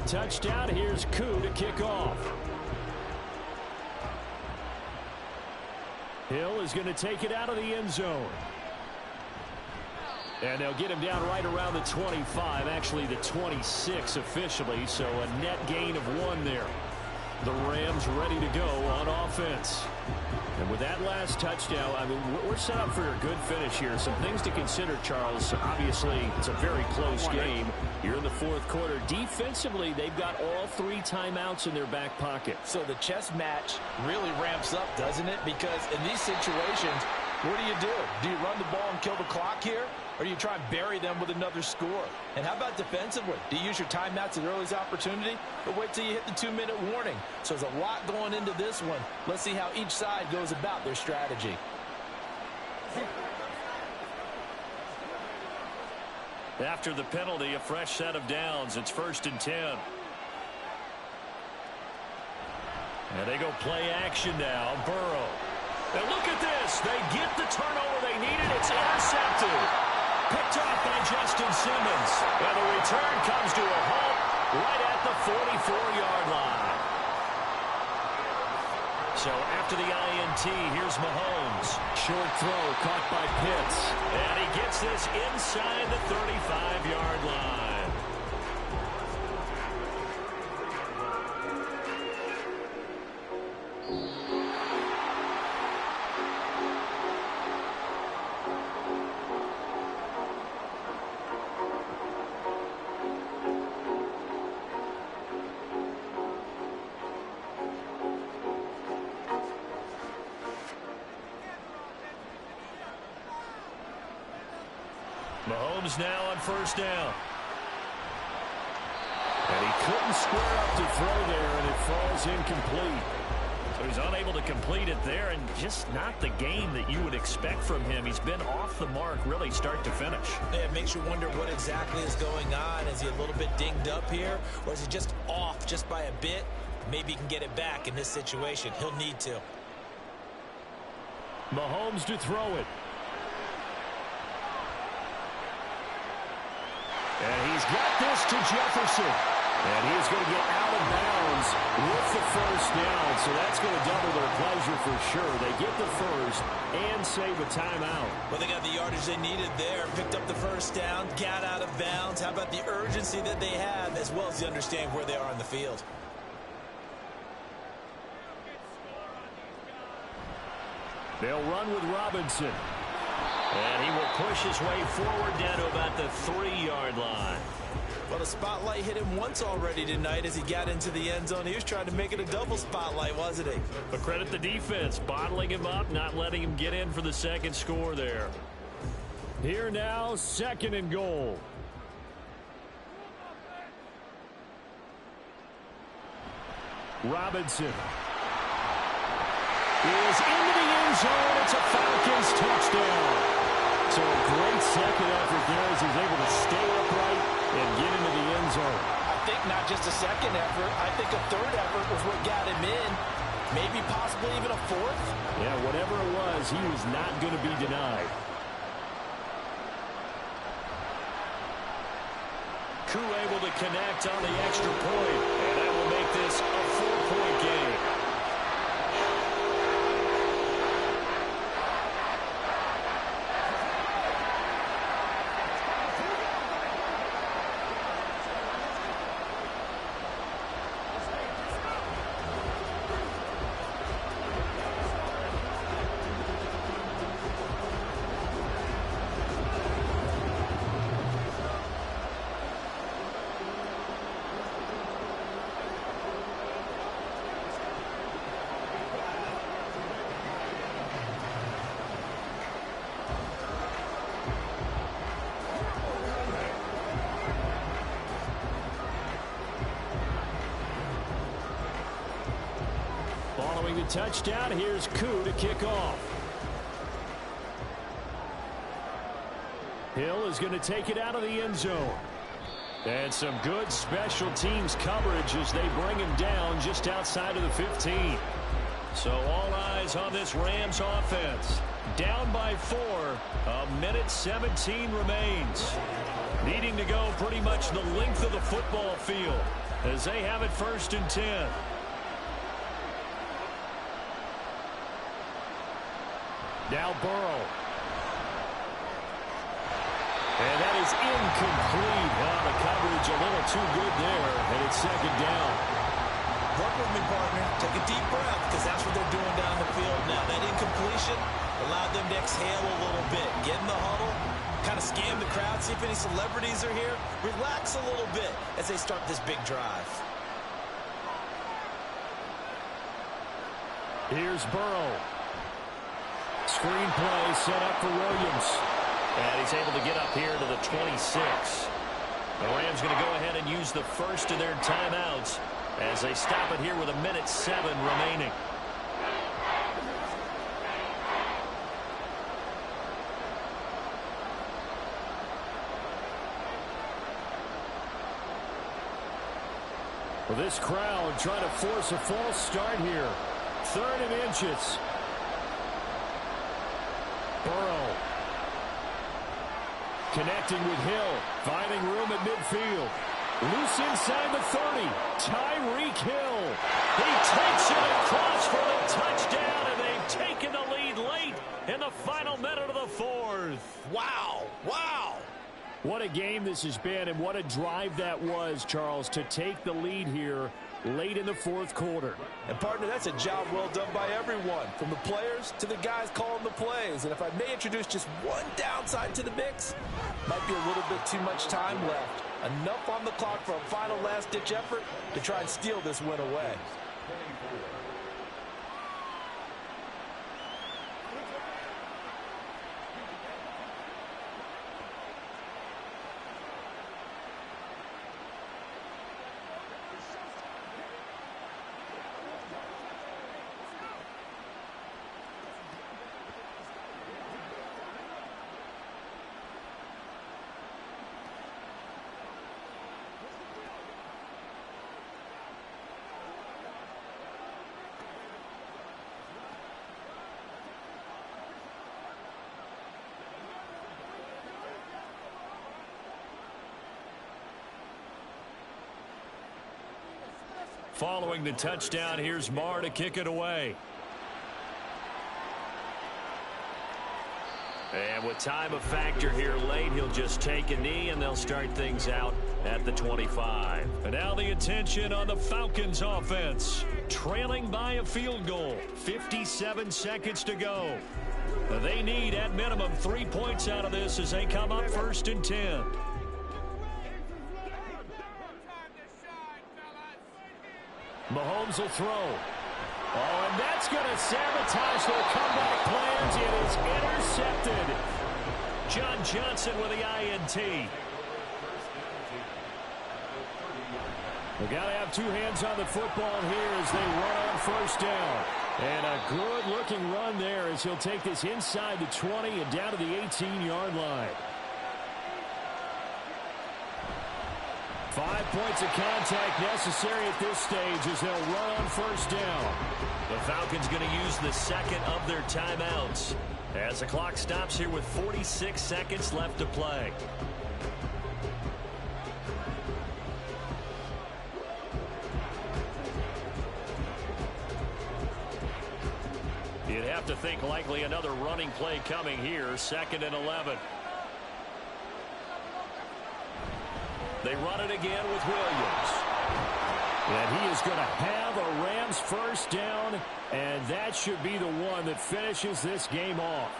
Touchdown. Here's Koo to kick off. Hill is going to take it out of the end zone. And they'll get him down right around the 25, actually the 26 officially, so a net gain of 1 there. The Rams ready to go on offense. And with that last touchdown, I mean, we're set up for a good finish here. Some things to consider, Charles. Obviously, it's a very close game. You're in the fourth quarter. Defensively, they've got all 3 timeouts in their back pocket. So the chess match really ramps up, doesn't it? Because in these situations, what do? Do you run the ball and kill the clock here? Or do you try and bury them with another score? And how about defensively? Do you use your timeouts at earliest opportunity? Or wait till you hit the 2-minute warning? So there's a lot going into this one. Let's see how each side goes about their strategy. After the penalty, a fresh set of downs. It's 1st and 10. And they go play action now. Burrow. And look at this. They get the turnover they needed. It's intercepted. Picked off by Justin Simmons. And the return comes to a halt right at the 44-yard line. So after the INT, here's Mahomes. Short throw caught by Pitts. And he gets this inside the 35-yard line. Mahomes now on 1st down. And he couldn't square up to throw there, and it falls incomplete. So he's unable to complete it there, and just not the game that you would expect from him. He's been off the mark really start to finish. Yeah, it makes you wonder what exactly is going on. Is he a little bit dinged up here, or is he just off just by a bit? Maybe he can get it back in this situation. He'll need to. Mahomes to throw it. And he's got this to Jefferson. And he's going to get out of bounds with the 1st down. So that's going to double their pleasure for sure. They get the 1st and save a timeout. Well, they got the yardage they needed there. Picked up the 1st down, got out of bounds. How about the urgency that they have, as well as you understand where they are on the field? They'll run with Robinson. And he will push his way forward down to about the 3-yard line. Well, the spotlight hit him once already tonight as he got into the end zone. He was trying to make it a double spotlight, wasn't he? But credit the defense, bottling him up, not letting him get in for the 2nd score there. Here now, 2nd and goal. Robinson. is into the end zone. It's a Falcons touchdown. So a great second effort there as he's able to stay upright and get into the end zone. I think not just a second effort. I think a third effort was what got him in. Maybe possibly even a fourth. Yeah, whatever it was, he was not going to be denied. Koo able to connect on the extra point, and that will make this a 4-point game. Following the touchdown, here's Koo to kick off. Hill is going to take it out of the end zone. And some good special teams coverage as they bring him down just outside of the 15. So all eyes on this Rams offense. Down by 4. A minute 17 remains. Needing to go pretty much the length of the football field as they have it 1st and 10. Now Burrow. And that is incomplete. Well, the coverage a little too good there, and it's 2nd down. Work with me, partner. Take a deep breath, because that's what they're doing down the field now. That incompletion allowed them to exhale a little bit. Get in the huddle, kind of scan the crowd, see if any celebrities are here. Relax a little bit as they start this big drive. Here's Burrow. Screen play set up for Williams. And he's able to get up here to the 26. The Rams going to go ahead and use the first of their timeouts as they stop it here with a minute 7 remaining. Well, this crowd trying to force a false start here. 3rd and inches. Burrow connecting with Hill, finding room at midfield. Loose inside the 30. Tyreek Hill. He takes it across for the touchdown, and they've taken the lead late in the final minute of the 4th. Wow. Wow. What a game this has been, and what a drive that was, Charles, to take the lead here late in the 4th quarter. And, partner, that's a job well done by everyone, from the players to the guys calling the plays. And if I may introduce just one downside to the mix, might be a little bit too much time left. Enough on the clock for a final last-ditch effort to try and steal this win away. Following the touchdown, here's Marr to kick it away. And with time a factor here late, he'll just take a knee, and they'll start things out at the 25. And now the attention on the Falcons offense. Trailing by a field goal. 57 seconds to go. They need, at minimum, 3 points out of this as they come up 1st and 10. Mahomes will throw. Oh, and that's going to sabotage their comeback plans. It is intercepted. John Johnson with the INT. They've got to have 2 hands on the football here as they run on 1st down. And a good-looking run there as he'll take this inside the 20 and down to the 18-yard line. 5 points of contact necessary at this stage as they'll run on first down. The Falcons going to use the second of their timeouts as the clock stops here with 46 seconds left to play. You'd have to think likely another running play coming here, 2nd and 11. They run it again with Williams. And he is going to have a Rams first down, and that should be the one that finishes this game off.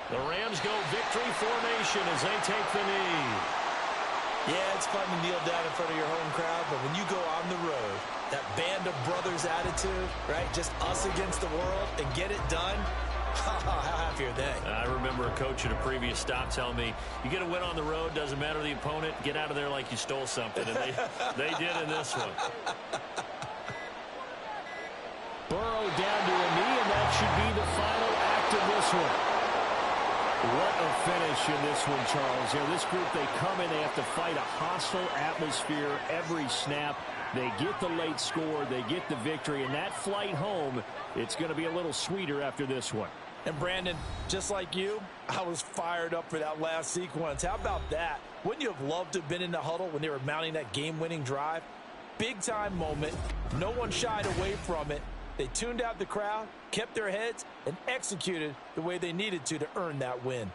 The Rams go victory formation as they take the knee. Yeah, it's fun to kneel down in front of your home crowd, but when you go on the road, that band of brothers attitude, right? Just us against the world and get it done. How happy are they? I remember a coach at a previous stop telling me, you get a win on the road, doesn't matter the opponent, get out of there like you stole something. And they did in this one. Burrow down to a knee, and that should be the final act of this one. What a finish in this one, Charles. You know, this group, they come in, they have to fight a hostile atmosphere every snap. They get the late score, they get the victory, and that flight home, it's going to be a little sweeter after this one. And Brandon, just like you, I was fired up for that last sequence. How about that? Wouldn't you have loved to have been in the huddle when they were mounting that game-winning drive? Big-time moment. No one shied away from it. They tuned out the crowd, kept their heads, and executed the way they needed to earn that win.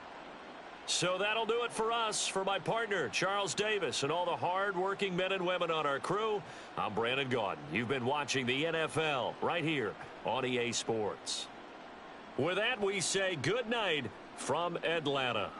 So that'll do it for us. For my partner, Charles Davis, and all the hard-working men and women on our crew, I'm Brandon Gaudin. You've been watching the NFL right here on EA Sports. With that, we say good night from Atlanta.